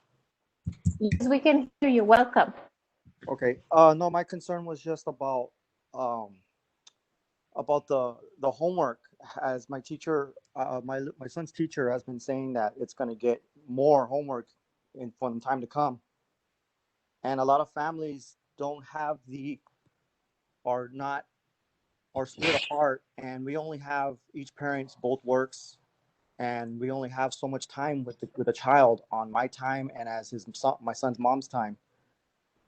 Yes, we can hear you. Welcome. Okay. No, my concern was just about the homework. As my teacher, my son's teacher has been saying that it's going to get more homework from time to come, and a lot of families don't have are split apart, and we only have each parent both works, and we only have so much time with the child on my time and as my son's mom's time.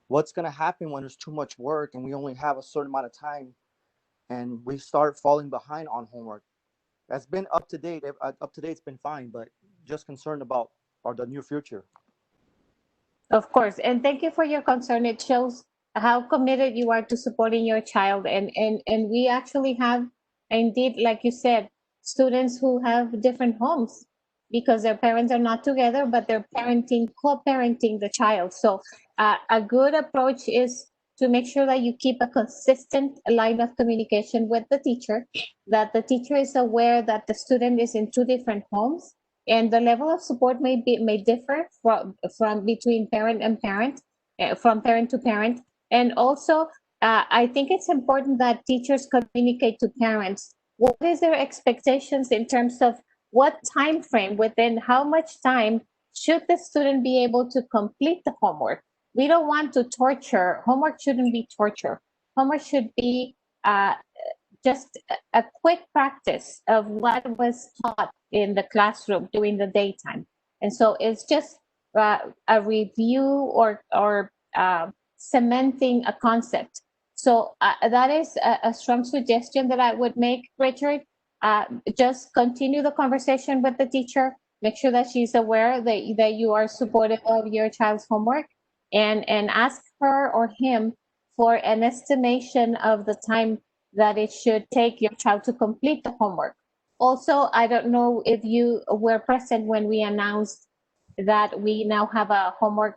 What's going to happen when there's too much work and we only have a certain amount of time, and we start falling behind on homework? That's been up to date. Up to date's been fine, but just concerned about the near future. Of course, and thank you for your concern. It shows how committed you are to supporting your child, and we actually have, indeed, like you said, students who have different homes because their parents are not together, but they're co-parenting the child. So a good approach is to make sure that you keep a consistent line of communication with the teacher, that the teacher is aware that the student is in two different homes, and the level of support may differ from between parent and parent, from parent to parent. And also, I think it's important that teachers communicate to parents what is their expectations in terms of what time frame, within how much time should the student be able to complete the homework. We don't want to torture. Homework shouldn't be torture. Homework should be just a quick practice of what was taught in the classroom during the daytime. And so it's just a review or cementing a concept. So that is a strong suggestion that I would make, Richard. Just continue the conversation with the teacher. Make sure that she's aware that you are supportive of your child's homework, and ask her or him for an estimation of the time that it should take your child to complete the homework. Also, I don't know if you were present when we announced that we now have a homework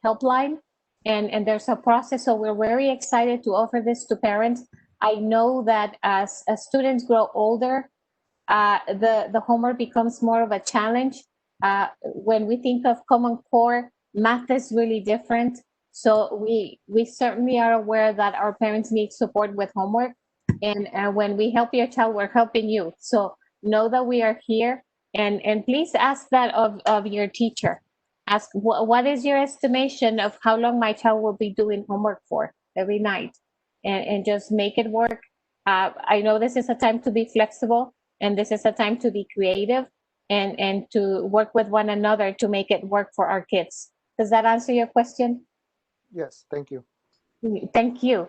helpline, and there's a process. So we're very excited to offer this to parents. I know that as students grow older, the homework becomes more of a challenge. When we think of Common Core, math is really different. So we certainly are aware that our parents need support with homework. And when we help your child, we're helping you. So know that we are here. And please ask that of your teacher. Ask, what is your estimation of how long my child will be doing homework for every night? And just make it work. I know this is a time to be flexible, and this is a time to be creative and to work with one another to make it work for our kids. Does that answer your question? Yes, thank you. Thank you.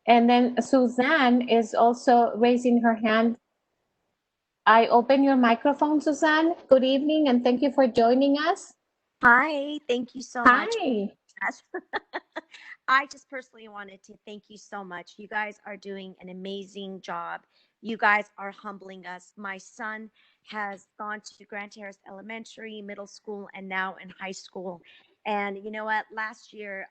And then Suzanne is also raising her hand. I open your microphone, Suzanne. Good evening, and thank you for joining us. Hi, thank you so much. Hi. I just personally wanted to thank you so much. You guys are doing an amazing job. You guys are humbling us. My son has gone to Grant Terrace Elementary, middle school, and now in high school. And you know what? Last year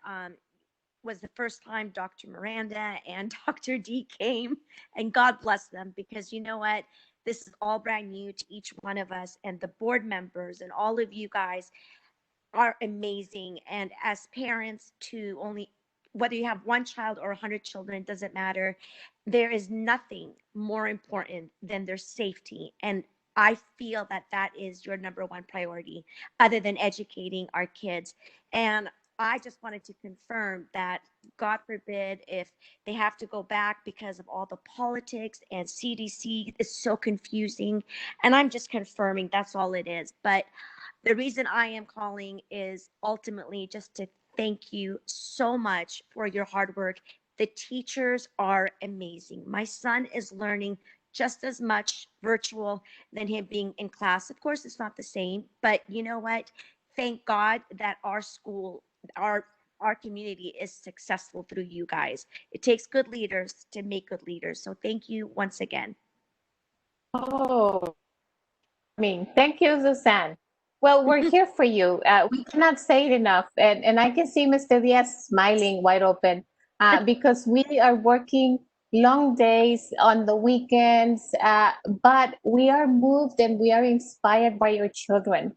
was the first time Dr. Miranda and Dr. D came, and God bless them, because you know what? This is all brand new to each one of us, and the board members and all of you guys. are amazing. And as parents, to only, whether you have one child or 100 children, it doesn't matter. There is nothing more important than their safety. And I feel that that is your number one priority, other than educating our kids. And I just wanted to confirm that, God forbid, if they have to go back because of all the politics and CDC is so confusing. And I'm just confirming that's all it is. But the reason I am calling is ultimately just to thank you so much for your hard work. The teachers are amazing. My son is learning just as much virtual than him being in class. Of course, it's not the same, but you know what? Thank God that our school, our community is successful through you guys. It takes good leaders to make good leaders. So thank you once again. Oh, thank you, Suzanne. Well, we're here for you. We cannot say it enough. And I can see Mr. Diaz smiling wide open because we are working long days on the weekends, but we are moved and we are inspired by your children.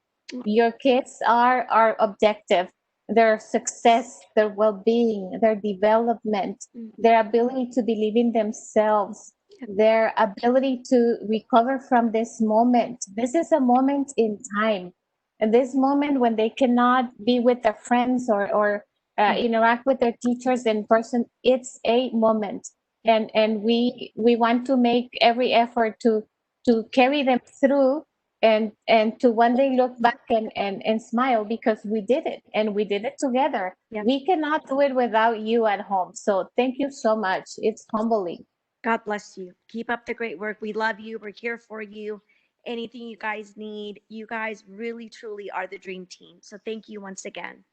Your kids are our objective, their success, their well-being, their development, their ability to believe in themselves, their ability to recover from this moment. This is a moment in time. And this moment when they cannot be with their friends or interact with their teachers in person, it's a moment. And we want to make every effort to carry them through and to one day look back and smile because we did it and we did it together. Yeah. We cannot do it without you at home. So thank you so much. It's humbling. God bless you. Keep up the great work. We love you. We're here for you. Anything you guys need, you guys really, truly are the dream team. So thank you once again.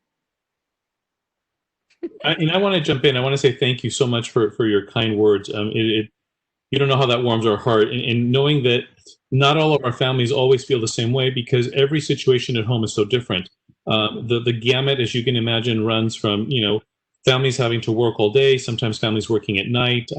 I want to jump in. I want to say thank you so much for your kind words. You don't know how that warms our heart. And knowing that not all of our families always feel the same way because every situation at home is so different. The gamut, as you can imagine, runs from, families having to work all day, sometimes families working at night,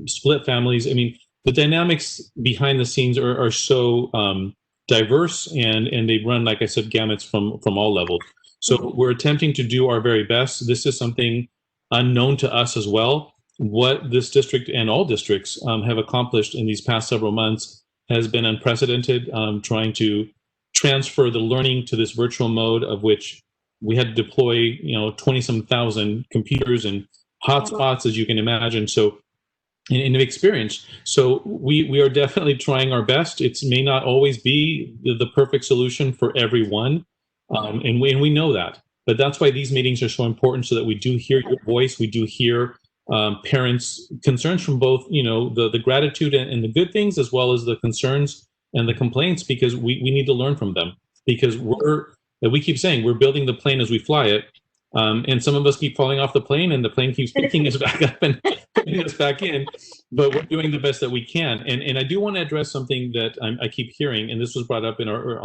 split families. I mean, the dynamics behind the scenes are so diverse and they run, like I said, gamuts from all levels. So we're attempting to do our very best. This is something unknown to us as well. What this district and all districts have accomplished in these past several months has been unprecedented, trying to transfer the learning to this virtual mode of which we had to deploy, 20-some thousand computers and hotspots, as you can imagine. So in experience. So we are definitely trying our best. It may not always be the perfect solution for everyone. And we know that. But that's why these meetings are so important so that we do hear your voice. We do hear parents' concerns from both, the gratitude and the good things, as well as the concerns and the complaints, because we need to learn from them. Because we keep saying we're building the plane as we fly it. And some of us keep falling off the plane and the plane keeps picking us back up and putting us back in. But we're doing the best that we can. And I do want to address something that I keep hearing, and this was brought up in our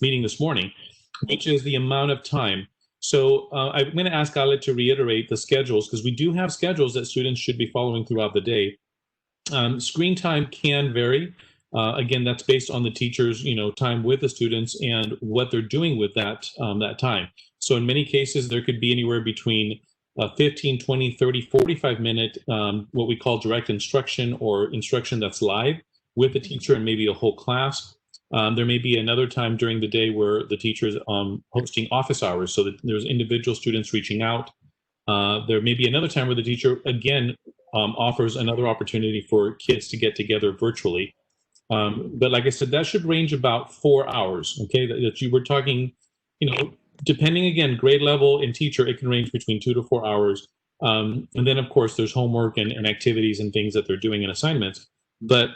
meeting this morning, which is the amount of time. So I'm going to ask Ale to reiterate the schedules, because we do have schedules that students should be following throughout the day. Screen time can vary. Again, that's based on the teacher's, time with the students and what they're doing with that time. So in many cases, there could be anywhere between 15, 20, 30, 45-minute, what we call direct instruction or instruction that's live with the teacher and maybe a whole class. There may be another time during the day where the teacher is hosting office hours so that there's individual students reaching out. There may be another time where the teacher, again, offers another opportunity for kids to get together virtually. But like I said, that should range about 4 hours, okay? That you were talking, depending, again, grade level and teacher, it can range between 2 to 4 hours. And then, of course, there's homework and activities and things that they're doing and assignments. But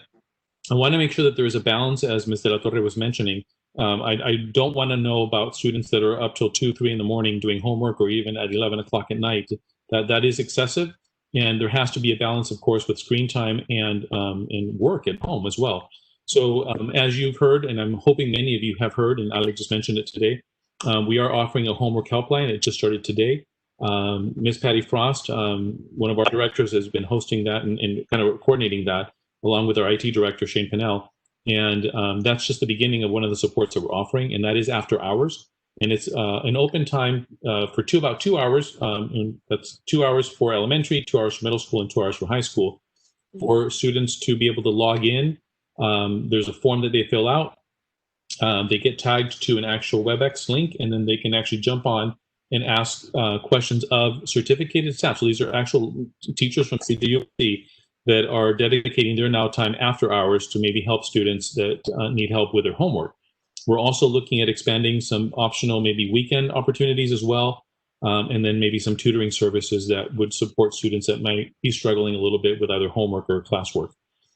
I want to make sure that there is a balance, as Ms. De La Torre was mentioning. I don't want to know about students that are up till 2, 3 in the morning doing homework, or even at 11 o'clock at night. That is excessive. And there has to be a balance, of course, with screen time and work at home as well. So as you've heard, and I'm hoping many of you have heard, and Alex just mentioned it today, we are offering a homework helpline. It just started today. Ms. Patty Frost, one of our directors, has been hosting that and kind of coordinating that, along with our IT director, Shane Pinnell. And that's just the beginning of one of the supports that we're offering, and that is after hours. And it's an open time for about 2 hours. And that's 2 hours for elementary, 2 hours for middle school, and 2 hours for high school, for students to be able to log in. There's a form that they fill out. They get tagged to an actual WebEx link, and then they can actually jump on and ask questions of certificated staff. So these are actual teachers from CWC that are dedicating their now time after hours to maybe help students that need help with their homework. We're also looking at expanding some optional, maybe weekend opportunities as well, and then maybe some tutoring services that would support students that might be struggling a little bit with either homework or classwork.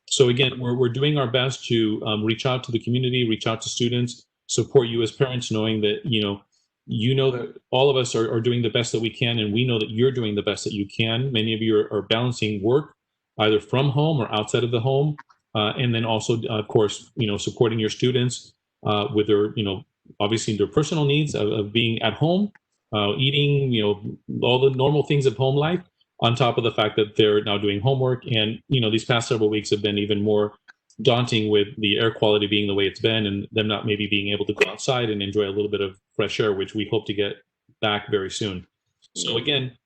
So again, we're doing our best to reach out to the community, reach out to students, support you as parents, knowing that you know that all of us are doing the best that we can, and we know that you're doing the best that you can. Many of you are balancing work either from home or outside of the home, and then also, of course, supporting your students with their, obviously their personal needs of being at home, eating, all the normal things of home life, on top of the fact that they're now doing homework. And, these past several weeks have been even more daunting with the air quality being the way it's been, and them not maybe being able to go outside and enjoy a little bit of fresh air, which we hope to get back very soon. So again,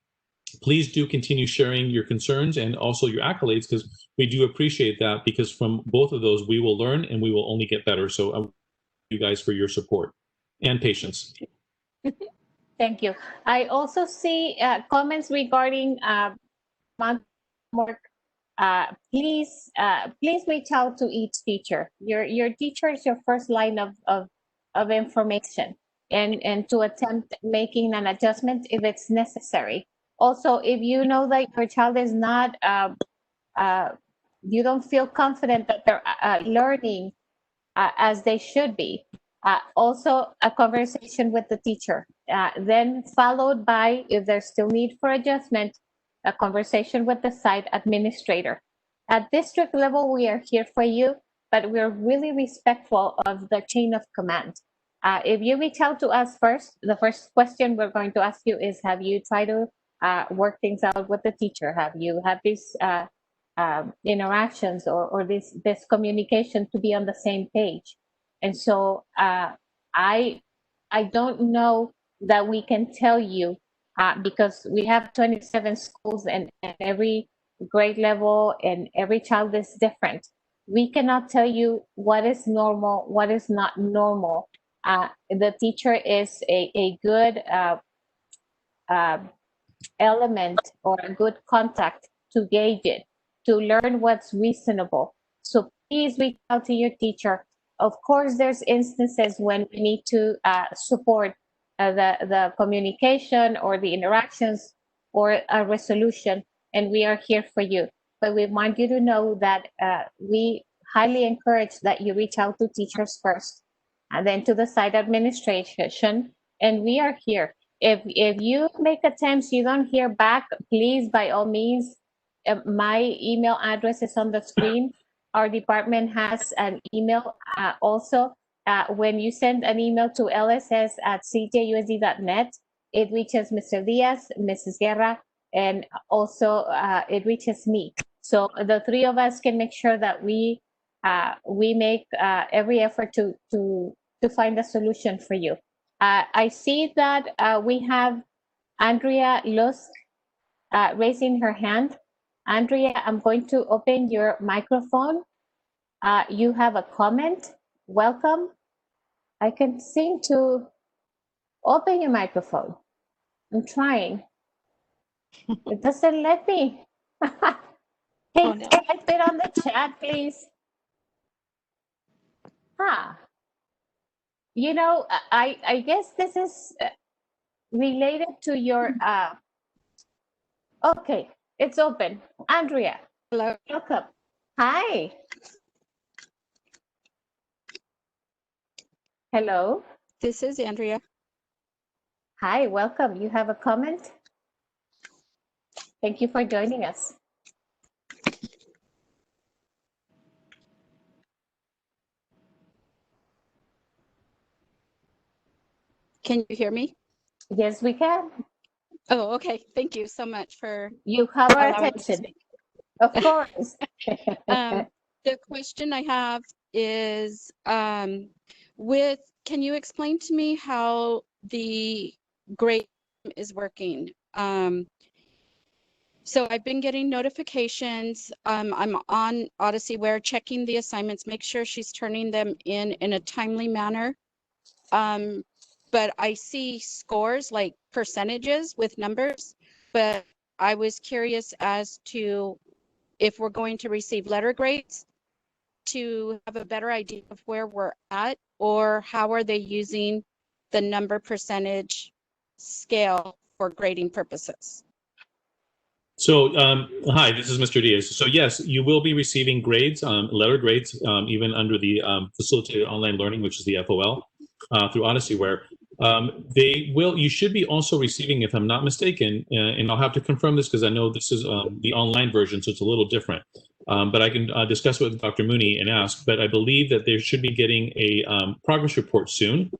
please do continue sharing your concerns and also your accolades, because we do appreciate that, because from both of those, we will learn and we will only get better. So I thank you guys for your support and patience. Thank you. I also see comments regarding homework. Please reach out to each teacher. Your teacher is your first line of information, and to attempt making an adjustment if it's necessary. Also, if you know that your child is not, you don't feel confident that they're learning as they should be, also a conversation with the teacher, then followed by, if there's still need for adjustment, a conversation with the site administrator. At district level, we are here for you, but we're really respectful of the chain of command. If you reach out to us first, the first question we're going to ask you is, have you tried to work things out with the teacher? Have you had these interactions or this communication to be on the same page? And so I don't know that we can tell you, because we have 27 schools and every grade level and every child is different. We cannot tell you what is normal, what is not normal. The teacher is a good element or a good contact to gauge it, to learn what's reasonable. So please reach out to your teacher. Of course, there's instances when we need to support the communication or the interactions or a resolution, and we are here for you. But we want you to know that we highly encourage that you reach out to teachers first, and then to the site administration, and we are here. If you make attempts, you don't hear back, please, by all means, my email address is on the screen. Our department has an email also. When you send an email to lss@cjusd.net, it reaches Mr. Diaz, Mrs. Guerra, and also it reaches me. So the three of us can make sure that we make every effort to find a solution for you. I see that we have Andrea Lusk raising her hand. Andrea, I'm going to open your microphone. You have a comment. Welcome. I can seem to open your microphone. I'm trying. It doesn't let me. Hey, Oh, no. type it on the chat, please. I guess this is related to your, okay, it's open. Andrea. Hello. Welcome. Hi. Hello. This is Andrea. Hi, welcome. You have a comment? Thank you for joining us. Can you hear me? Yes, we can. Oh, okay. Thank you so much for you have our allowing me to attention. speak. Of course. The question I have is can you explain to me how the grade is working. So I've been getting notifications. I'm on OdysseyWare checking the assignments, make sure she's turning them in a timely manner. But I see scores like percentages with numbers, but I was curious as to if we're going to receive letter grades to have a better idea of where we're at, or how are they using the number percentage scale for grading purposes? So, hi, this is Mr. Diaz. So yes, you will be receiving grades, letter grades, even under the facilitated online learning, which is the FOL, through OdysseyWare. You should be also receiving, if I'm not mistaken, and I'll have to confirm this because I know this is the online version, so it's a little different. But I can discuss with Dr. Mooney and ask, but I believe that they should be getting a progress report soon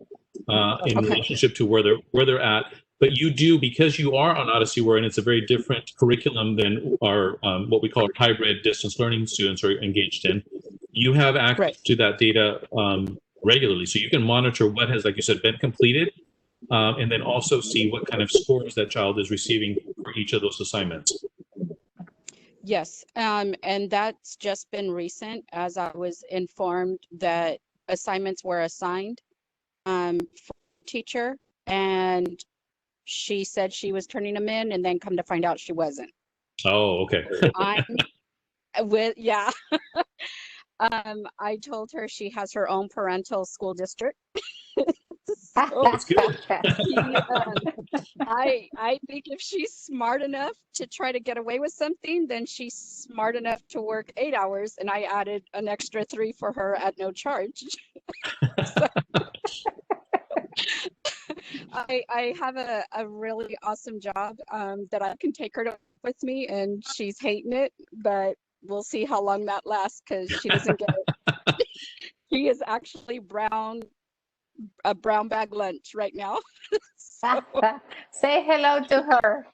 in relationship to where they're at. But you do, because you are on OdysseyWare, and it's a very different curriculum than our what we call our hybrid distance learning students are engaged in. You have access to that data regularly, so you can monitor what has, like you said, been completed, and then also see what kind of scores that child is receiving for each of those assignments. Yes, and that's just been recent, as I was informed that assignments were assigned for teacher, and she said she was turning them in, and then come to find out she wasn't. Oh, okay. I told her she has her own parental school district. That's good. I think if she's smart enough to try to get away with something, then she's smart enough to work 8 hours, and I added an extra 3 for her at no charge. I have a really awesome job that I can take her to with me, and she's hating it, but we'll see how long that lasts because she doesn't get it. She is actually a brown bag lunch right now. Say hello to her.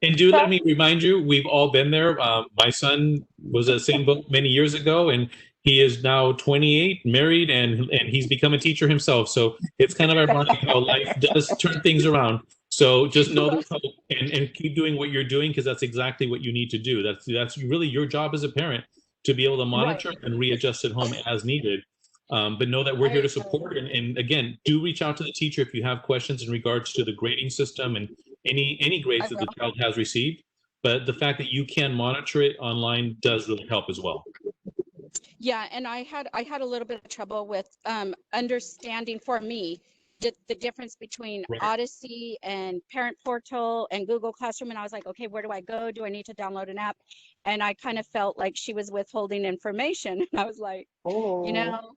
And do let me remind you, we've all been there. My son was at the same boat many years ago, and he is now 28, married, and he's become a teacher himself. So it's kind of ironic how life does turn things around. So just know there's hope, and keep doing what you're doing, because that's exactly what you need to do. That's really your job as a parent, to be able to monitor and readjust at home as needed. But know that we're here to support. And again, do reach out to the teacher if you have questions in regards to the grading system and any grades that the child has received. But the fact that you can monitor it online does really help as well. Yeah, and I had a little bit of trouble with understanding, for me, the difference between Odyssey and Parent Portal and Google Classroom. And I was like, okay, where do I go? Do I need to download an app? And I kind of felt like she was withholding information. And I was like, you know,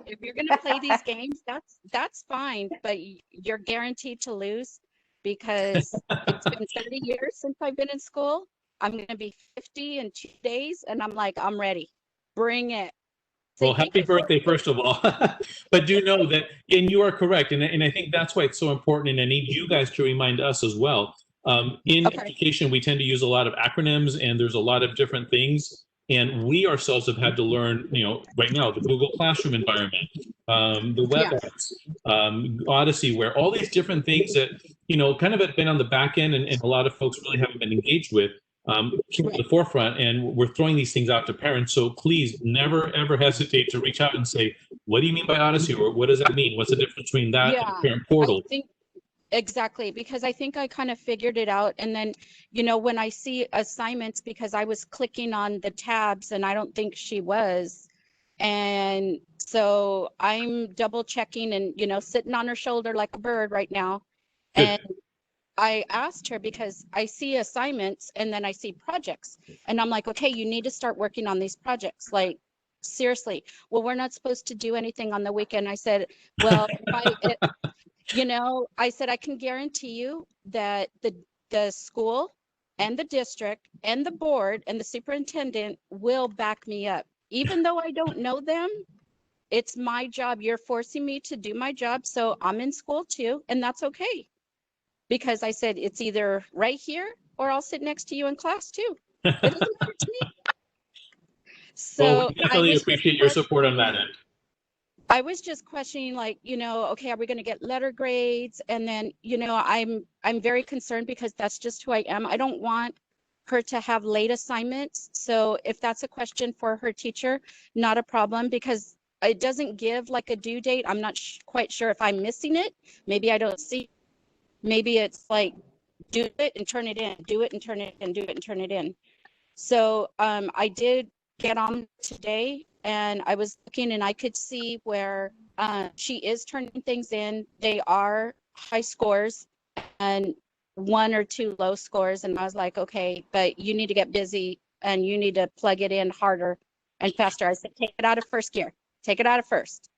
if you're going to play these games, that's fine, but you're guaranteed to lose, because it's been 30 years since I've been in school. I'm going to be 50 in 2 days, and I'm like, I'm ready. Bring it. Well, happy birthday, first of all. But do know that, and you are correct, and I think that's why it's so important, and I need you guys to remind us as well. In education, we tend to use a lot of acronyms, and there's a lot of different things, and we ourselves have had to learn, you know, right now, the Google Classroom environment, the WebEx, OdysseyWare, all these different things that, you know, kind of have been on the back end, and a lot of folks really haven't been engaged with. Keep at the forefront, and we're throwing these things out to parents. So please never ever hesitate to reach out and say, what do you mean by Odyssey, or what does that mean? What's the difference between that and Parent Portal? Exactly, because I think I kind of figured it out. And then, you know, when I see assignments, because I was clicking on the tabs and I don't think she was. And so I'm double checking and, you know, sitting on her shoulder like a bird right now. And I asked her, because I see assignments and then I see projects, and I'm like, okay, you need to start working on these projects. Like, seriously. Well, we're not supposed to do anything on the weekend. I said, well, you know, I said, I can guarantee you that the school and the district and the board and the superintendent will back me up. Even though I don't know them, it's my job. You're forcing me to do my job. So I'm in school too, and that's okay. Because I said, it's either right here or I'll sit next to you in class too. It doesn't matter to me. So well, we definitely appreciate your support on that end. I was just questioning, like, okay, are we going to get letter grades? And then, I'm very concerned because that's just who I am. I don't want her to have late assignments. So if that's a question for her teacher, not a problem, because it doesn't give like a due date. I'm not quite sure if I'm missing it. Maybe I don't see. Maybe it's like, do it and turn it in, do it and turn it in, do it and turn it in. So I did get on today and I was looking and I could see where she is turning things in. They are high scores and 1 or 2 low scores. And I was like, okay, but you need to get busy and you need to plug it in harder and faster. I said, take it out of first gear, take it out of first.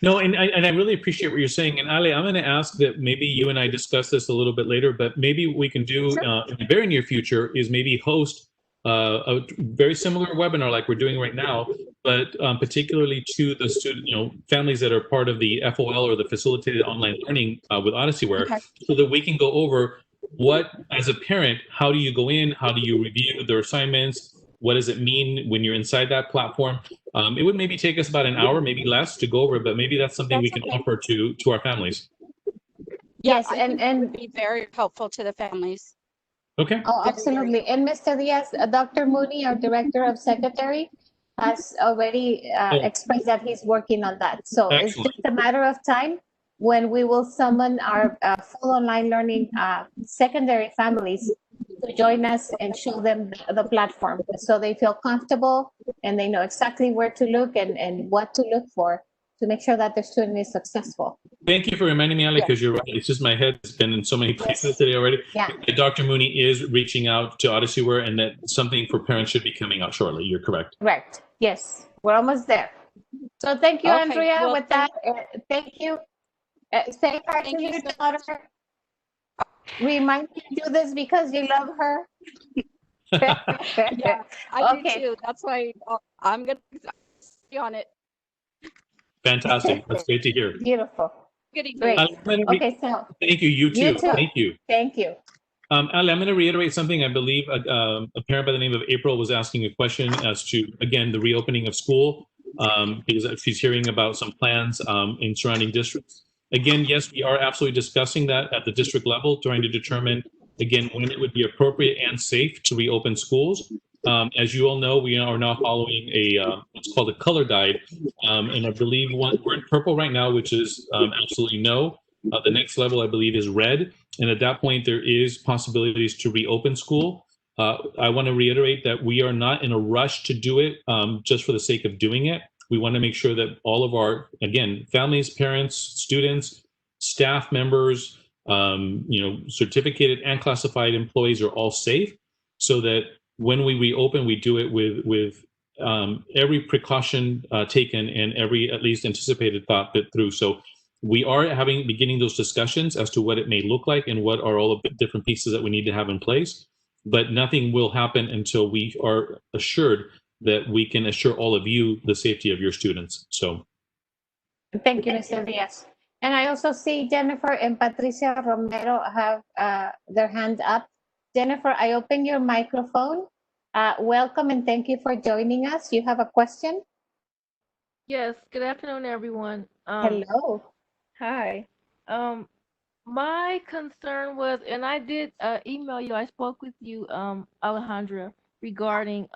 No, and I really appreciate what you're saying. And Ali, I'm going to ask that maybe you and I discuss this a little bit later, but maybe what we can do in the very near future is maybe host a very similar webinar like we're doing right now, but particularly to the student, families that are part of the FOL or the facilitated online learning with OdysseyWare, okay, so that we can go over what, as a parent, how do you go in, how do you review their assignments, what does it mean when you're inside that platform? It would maybe take us about an hour, maybe less, to go over, but maybe that's something we can offer to our families. Yes, and it would be very helpful to the families. Okay. Oh, absolutely. And Mr. Diaz, Dr. Mooney, our Director of Secretary, has already expressed that he's working on that. So excellent. It's just a matter of time when we will summon our full online learning secondary families to join us and show them the platform so they feel comfortable and they know exactly where to look and what to look for to make sure that the student is successful. Thank you for reminding me, Ali, because you're right. It's just my head's been in so many places today already. Yeah. Dr. Mooney is reaching out to OdysseyWare, and that something for parents should be coming out shortly. You're correct. Right. Yes. We're almost there. So thank you, Okay, Andrea. well, with that, thank you. Say hi to your daughter. Remind me to do this because you love her. Yeah, I do too. That's why I'm going to be on it. Fantastic. That's great to hear. Beautiful. Good evening. Okay, so thank you. You too. Thank you. Thank you. Ali, I'm going to reiterate something. I believe a parent by the name of April was asking a question as to, again, the reopening of school, because she's hearing about some plans in surrounding districts. Again, yes, we are absolutely discussing that at the district level, trying to determine, again, when it would be appropriate and safe to reopen schools. As you all know, we are now following what's called a color guide, and I believe we're in purple right now, which is absolutely no. The next level, I believe, is red, and at that point, there is possibilities to reopen school. I want to reiterate that we are not in a rush to do it just for the sake of doing it. We want to make sure that all of our, again, families, parents, students, staff members, certificated and classified employees are all safe, so that when we reopen, we do it with every precaution taken and every at least anticipated thought put through. So we are beginning those discussions as to what it may look like and what are all of the different pieces that we need to have in place. But nothing will happen until we are assured that we can assure all of you the safety of your students. So thank you, Mr. Diaz. And I also see Jennifer and Patricia Romero have their hand up. Jennifer, I open your microphone. Welcome and thank you for joining us. You have a question? Yes, good afternoon, everyone. Hello. Hi. My concern was, and I did email you, I spoke with you, Alejandra, regarding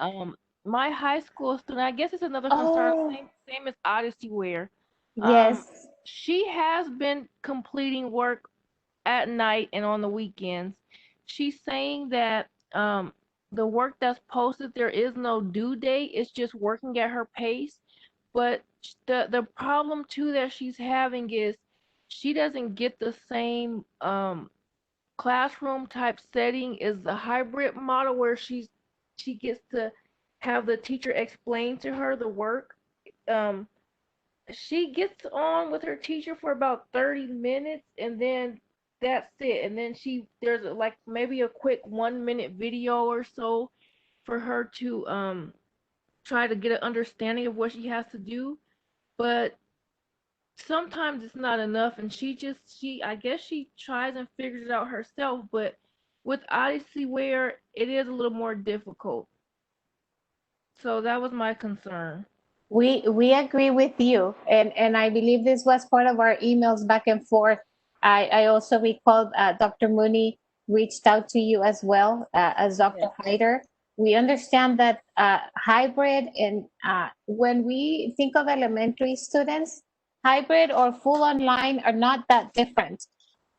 my high school student. I guess it's another concern, same as OdysseyWare. Yes. She has been completing work at night and on the weekends. She's saying that the work that's posted, there is no due date. It's just working at her pace. But the problem too that she's having is she doesn't get the same classroom type setting as the hybrid model where she gets to have the teacher explain to her the work. She gets on with her teacher for about 30 minutes and then that's it. And then there's like maybe a quick 1-minute video or so for her to try to get an understanding of what she has to do. But sometimes it's not enough, and I guess she tries and figures it out herself, but with OdysseyWare, it is a little more difficult. So that was my concern. We agree with you, and I believe this was part of our emails back and forth. I also recall Dr. Mooney reached out to you as well as Dr. Hyder. We understand that hybrid and when we think of elementary students, hybrid or full online are not that different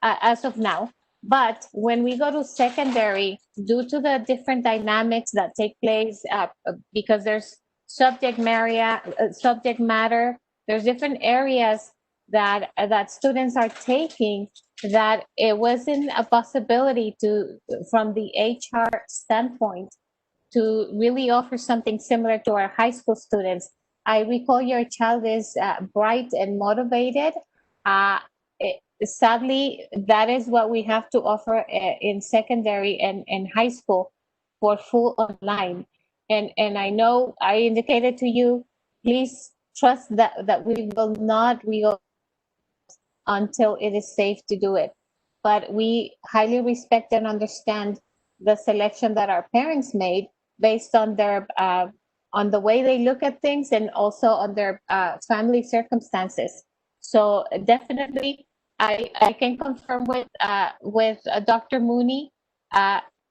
as of now. But when we go to secondary, due to the different dynamics that take place, because there's subject matter, there's different areas that students are taking that it wasn't a possibility to, from the HR standpoint, to really offer something similar to our high school students. I recall your child is bright and motivated. Uh, Sadly, that is what we have to offer in secondary and high school for full online. And I know I indicated to you, please trust that we will not reopen until it is safe to do it. But we highly respect and understand the selection that our parents made based on their on the way they look at things and also on their family circumstances. So definitely, I can confirm with Dr. Mooney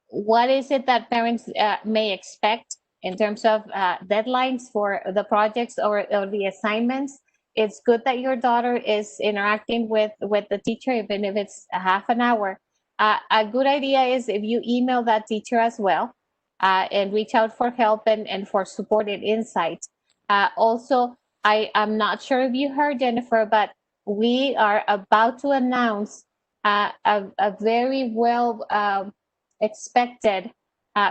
what is it that parents may expect in terms of deadlines for the projects or the assignments. It's good that your daughter is interacting with the teacher, even if it's a half an hour. A good idea is if you email that teacher as well and reach out for help and for support and insight. Also, I'm not sure if you heard, Jennifer, but we are about to announce a very well expected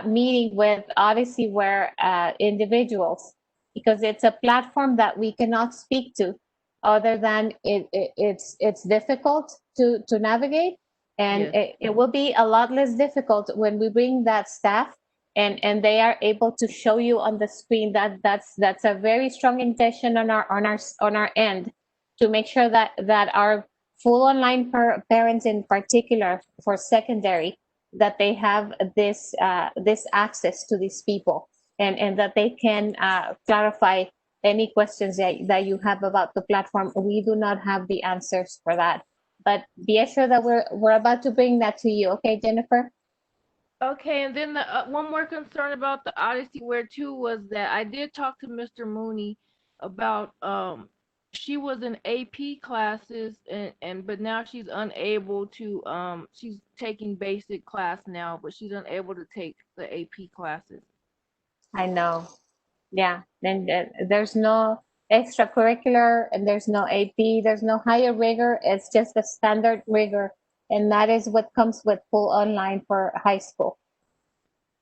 meeting with Odyssey Ware individuals, because it's a platform that we cannot speak to other than it's difficult to navigate, and it will be a lot less difficult when we bring that staff and they are able to show you on the screen. That's a very strong intention on our end to make sure that our full online parents in particular for secondary, that they have this access to these people, and that they can clarify any questions that you have about the platform. We do not have the answers for that, but be assured that we're about to bring that to you. Okay, Jennifer? Okay, and then the one more concern about the Odyssey Ware too was that I did talk to Mr. Mooney about she was in AP classes and but now she's unable to she's taking basic class now, but she's unable to take the AP classes. I know. Yeah, and there's no extracurricular, and there's no AP, there's no higher rigor. It's just the standard rigor, and that is what comes with full online for high school.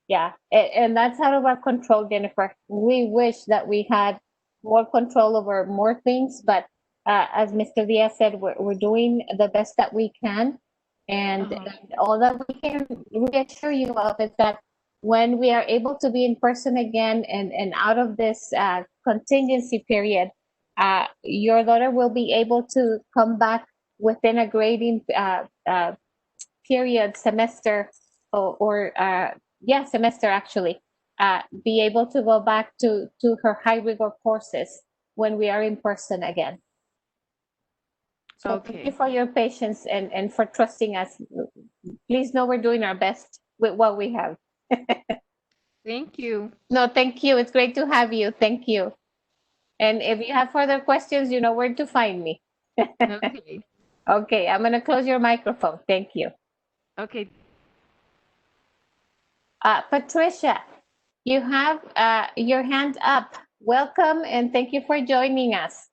Yeah, and that's out of our control, Jennifer. We wish that we had more control over more things, but as Mr. Diaz said, we're doing the best that we can. And all that we can reassure you of is that when we are able to be in person again and out of this contingency period, your daughter will be able to come back within a grading period, semester, or yeah, semester actually, be able to go back to her high rigor courses when we are in person again. So thank you for your patience and for trusting us. Please know we're doing our best with what we have. Thank you. No, thank you. It's great to have you. Thank you. And if you have further questions, you know where to find me. Okay. Okay, I'm going to close your microphone. Thank you. Okay. Patricia, you have your hand up. Welcome and thank you for joining us.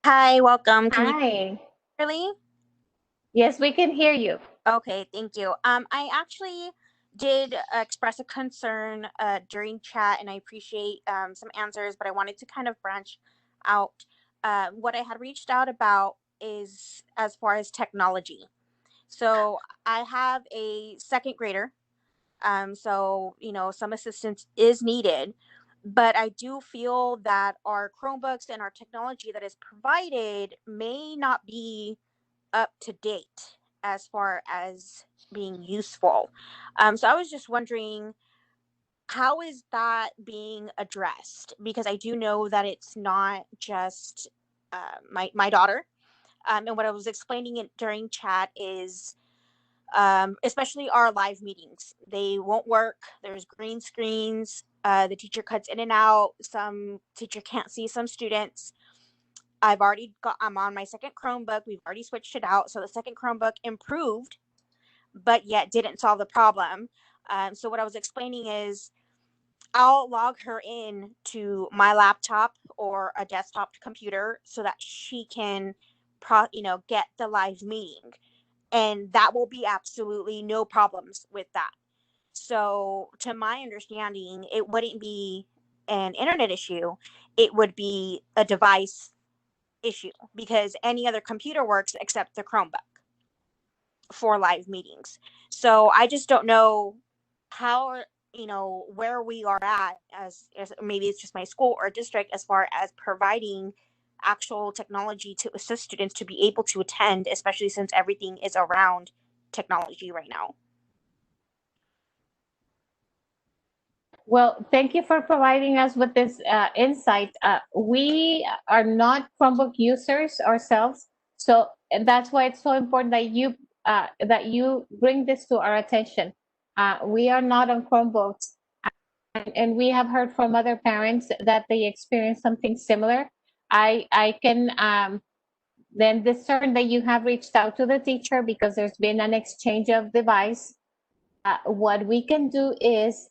Hi, welcome. Hi. Really? Yes, we can hear you. Okay, thank you. I actually did express a concern during chat, and I appreciate some answers, but I wanted to kind of branch out. What I had reached out about is as far as technology. So I have a second grader. So, some assistance is needed, but I do feel that our Chromebooks and our technology that is provided may not be up to date as far as being useful. So I was just wondering how is that being addressed? Because I do know that it's not just my daughter. And what I was explaining it during chat is, especially our live meetings, they won't work. There's green screens. The teacher cuts in and out. Some teacher can't see some students. I'm on my second Chromebook. We've already switched it out. So the second Chromebook improved, but yet didn't solve the problem. So what I was explaining is, I'll log her in to my laptop or a desktop computer so that she can get the live meeting, and that will be absolutely no problems with that. So to my understanding, it wouldn't be an internet issue, it would be a device issue, because any other computer works except the Chromebook for live meetings. So I just don't know how, where we are at as maybe it's just my school or district, as far as providing actual technology to assist students to be able to attend, especially since everything is around technology right now. Well, thank you for providing us with this insight. We are not Chromebook users ourselves, so that's why it's so important that you bring this to our attention. We are not on Chromebooks, and we have heard from other parents that they experience something similar. I can then discern that you have reached out to the teacher because there's been an exchange of device. What we can do is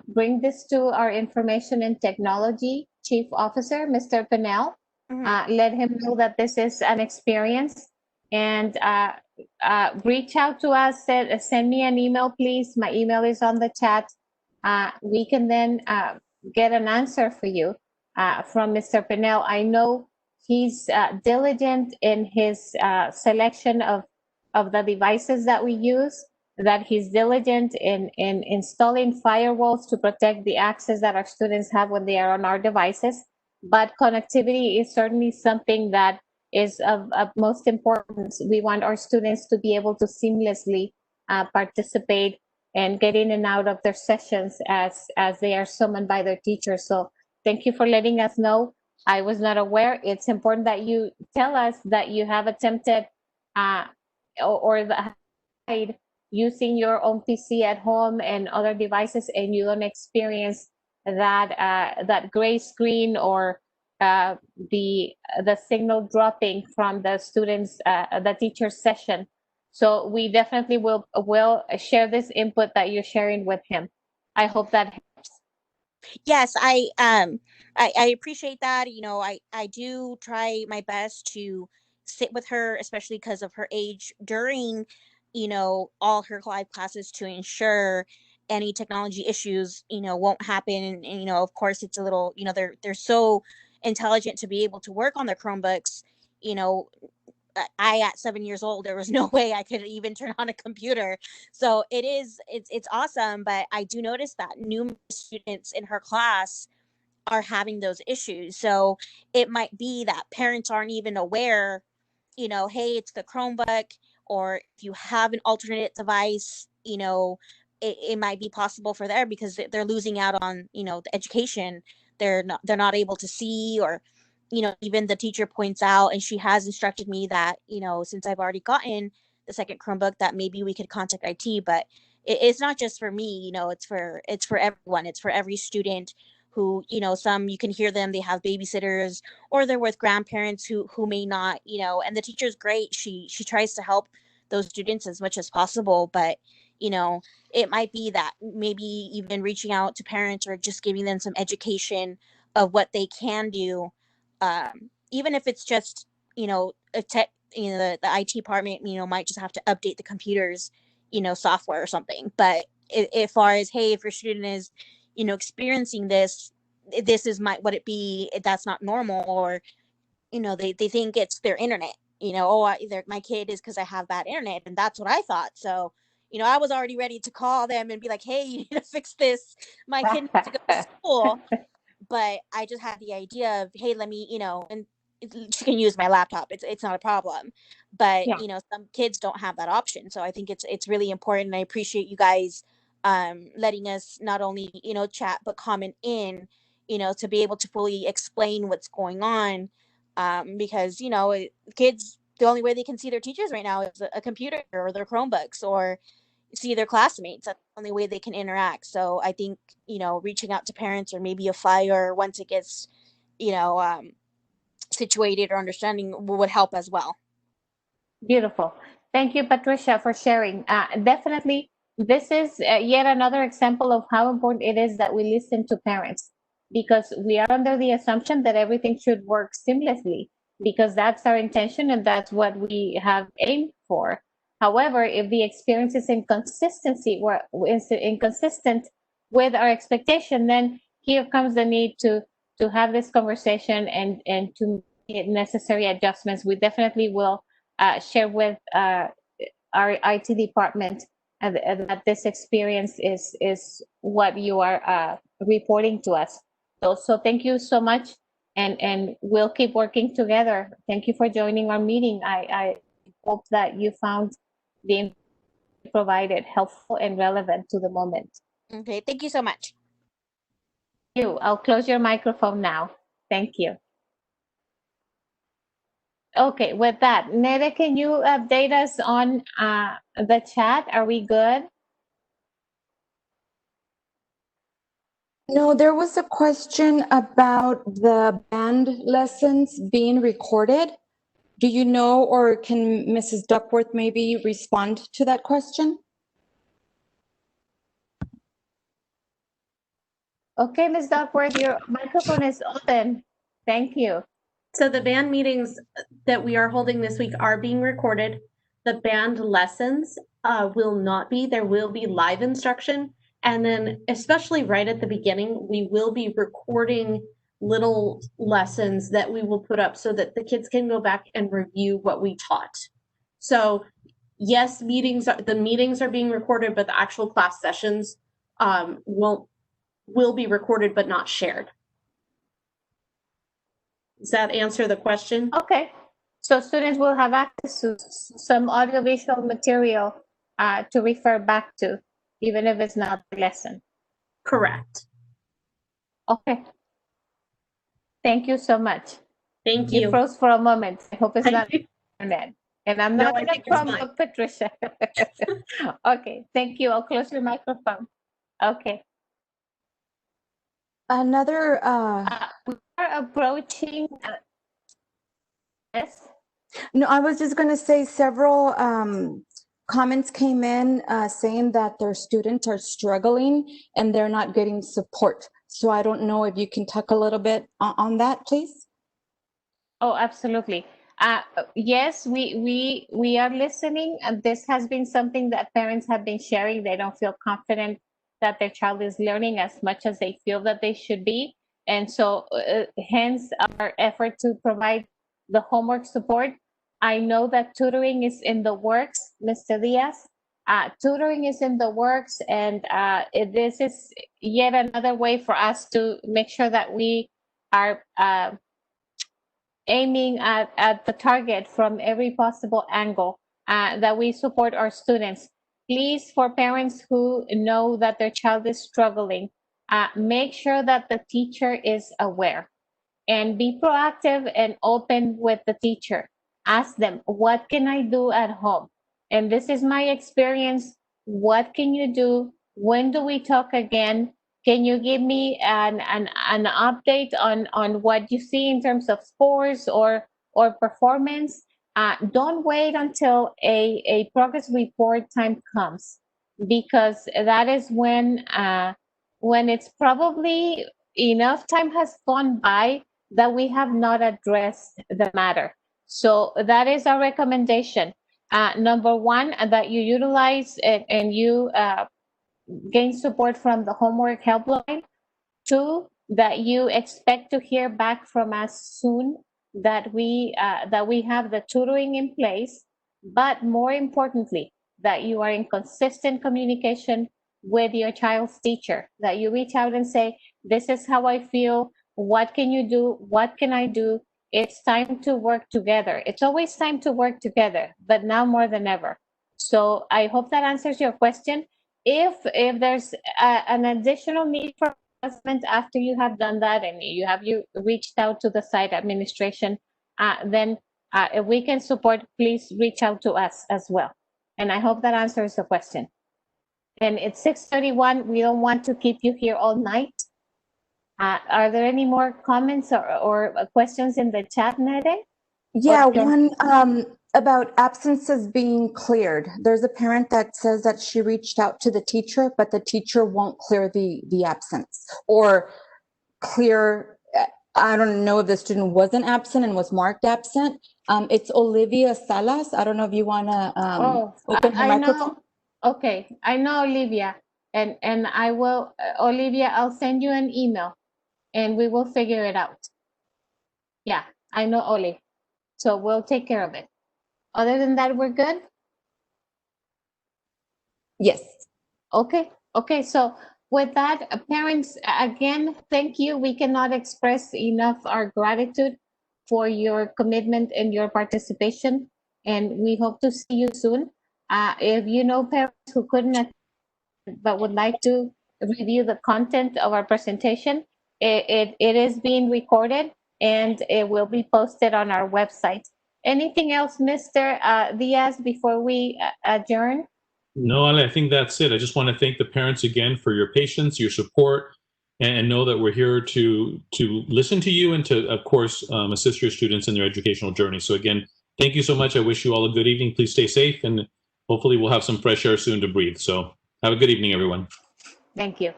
bring this to our information and technology chief officer, Mr. Pinnell. Let him know that this is an experience, and reach out to us. Send me an email, please. My email is on the chat. We can then get an answer for you from Mr. Pinnell. I know he's diligent in his selection of the devices that we use, that he's diligent in installing firewalls to protect the access that our students have when they are on our devices. But connectivity is certainly something that is of most importance. We want our students to be able to seamlessly participate and get in and out of their sessions as they are summoned by their teachers. So thank you for letting us know. I was not aware. It's important that you tell us that you have attempted or using your own PC at home and other devices, and you don't experience that gray screen or the signal dropping from the students, the teacher session. So we definitely will share this input that you're sharing with him. I hope that helps. Yes, I appreciate that. I do try my best to sit with her, especially because of her age, during all her live classes, to ensure any technology issues won't happen. And of course, it's a little, they're so intelligent to be able to work on their Chromebooks. you know I, at 7 years old, there was no way I could even turn on a computer. So it's awesome. But I do notice that numerous students in her class are having those issues. So it might be that parents aren't even aware, hey, it's the Chromebook, or if you have an alternate device, it might be possible for there, because they're losing out on, the education. They're not able to see, or even the teacher points out, and she has instructed me that, since I've already gotten the second Chromebook, that maybe we could contact IT. But it's not just for me, it's for everyone. It's for every student who, some, you can hear them, they have babysitters, or they're with grandparents who may not, and the teacher's great. She tries to help those students as much as possible. But it might be that maybe even reaching out to parents, or just giving them some education of what they can do, even if it's just, a tech, the IT department, might just have to update the computers, software or something. But as far as, hey, if your student is, experiencing this is what it be, that's not normal, or, they think it's their internet, my kid is, because I have bad internet, and that's what I thought. So, I was already ready to call them and be like, hey, you need to fix this. My kid needs to go to school. But I just had the idea of, hey, let me, and she can use my laptop. It's not a problem. But Yeah. some kids don't have that option. So I think it's really important. And I appreciate you guys letting us not only, chat, but comment in, to be able to fully explain what's going on. Because, kids, the only way they can see their teachers right now is a computer or their Chromebooks, or see their classmates. That's the only way they can interact. So I think, reaching out to parents, or maybe a flyer once it gets, you know, um, situated or understanding, would help as well. Beautiful. Thank you, Patricia, for sharing. Definitely, this is yet another example of how important it is that we listen to parents, because we are under the assumption that everything should work seamlessly, because that's our intention and that's what we have aimed for. However, if the experience is inconsistency or is inconsistent with our expectation, then here comes the need to have this conversation and to make necessary adjustments. We definitely will share with our IT department that this experience is what you are reporting to us. So thank you so much, and we'll keep working together. Thank you for joining our meeting. I hope that you found the information provided helpful and relevant to the moment. Okay, thank you so much. I'll close your microphone now. Thank you. Okay, with that, Nere, can you update us on the chat? Are we good? No, there was a question about the band lessons being recorded. Do you know, or can Mrs. Duckworth maybe respond to that question? Okay, Ms. Duckworth, your microphone is open. Thank you. So the band meetings that we are holding this week are being recorded. The band lessons will not be. There will be live instruction. And then, especially right at the beginning, we will be recording little lessons that we will put up so that the kids can go back and review what we taught. So yes, the meetings are being recorded, but the actual class sessions will be recorded but not shared. Does that answer the question? Okay. So students will have access to some audiovisual material to refer back to, even if it's not the lesson. Correct. Okay. Thank you so much. Thank you. You froze for a moment. I hope it's not internet. And I'm No, not I going to think it's fine. Chromebook Patricia. Okay, thank you. I'll close your microphone. Okay. Another, we are approaching, yes? no, I was just going to say several comments came in saying that their students are struggling and they're not getting support. So I don't know if you can talk a little bit on that, please. Oh, absolutely. Yes, we are listening, and this has been something that parents have been sharing. They don't feel confident that their child is learning as much as they feel that they should be, and so hence our effort to provide the homework support. I know that tutoring is in the works, Mr. Diaz. Tutoring is in the works, and this is yet another way for us to make sure that we are aiming at the target from every possible angle, that we support our students. Please, for parents who know that their child is struggling, make sure that the teacher is aware, and be proactive and open with the teacher. Ask them, what can I do at home? And this is my experience. What can you do? When do we talk again? Can you give me an update on what you see in terms of scores or performance? Don't wait until a progress report time comes, because that is when it's probably enough time has gone by that we have not addressed the matter. So that is our recommendation. Number one, that you utilize and you gain support from the homework helpline. Two, that you expect to hear back from us soon, that we have the tutoring in place, but more importantly, that you are in consistent communication with your child's teacher, that you reach out and say, this is how I feel, what can you do, what can I do? It's time to work together. It's always time to work together, but now more than ever. So I hope that answers your question. if there's an additional need for assessment after you have done that and you reached out to the site administration, then if we can support, please reach out to us as well. And I hope that answers the question. And it's 6:31. We don't want to keep you here all night. Are there any more comments or questions in the chat, Nede? Yeah, Okay. one about absences being cleared. There's a parent that says that she reached out to the teacher, but the teacher won't clear the absence or clear. I don't know if the student wasn't absent and was marked absent. It's Olivia Salas. I don't know if you want to open her I microphone. know. Okay, I know Olivia, and I will, Olivia, I'll send you an email, and we will figure it out. Yeah, I know Oli, so we'll take care of it. Other than that, we're good? Yes. Okay, okay, so with that, parents, again, thank you. We cannot express enough our gratitude for your commitment and your participation, and we hope to see you soon. If you know parents who couldn't attend but would like to review the content of our presentation, it is being recorded and it will be posted on our website. Anything else, Mr. Diaz, before we adjourn? No, Ale, I think that's it. I just want to thank the parents again for your patience, your support, and know that we're here to listen to you and to, of course, assist your students in their educational journey. So again, thank you so much. I wish you all a good evening. Please stay safe, and hopefully we'll have some fresh air soon to breathe. So have a good evening, everyone. Thank you.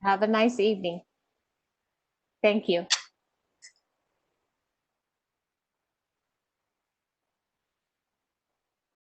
Have a nice evening. Thank you.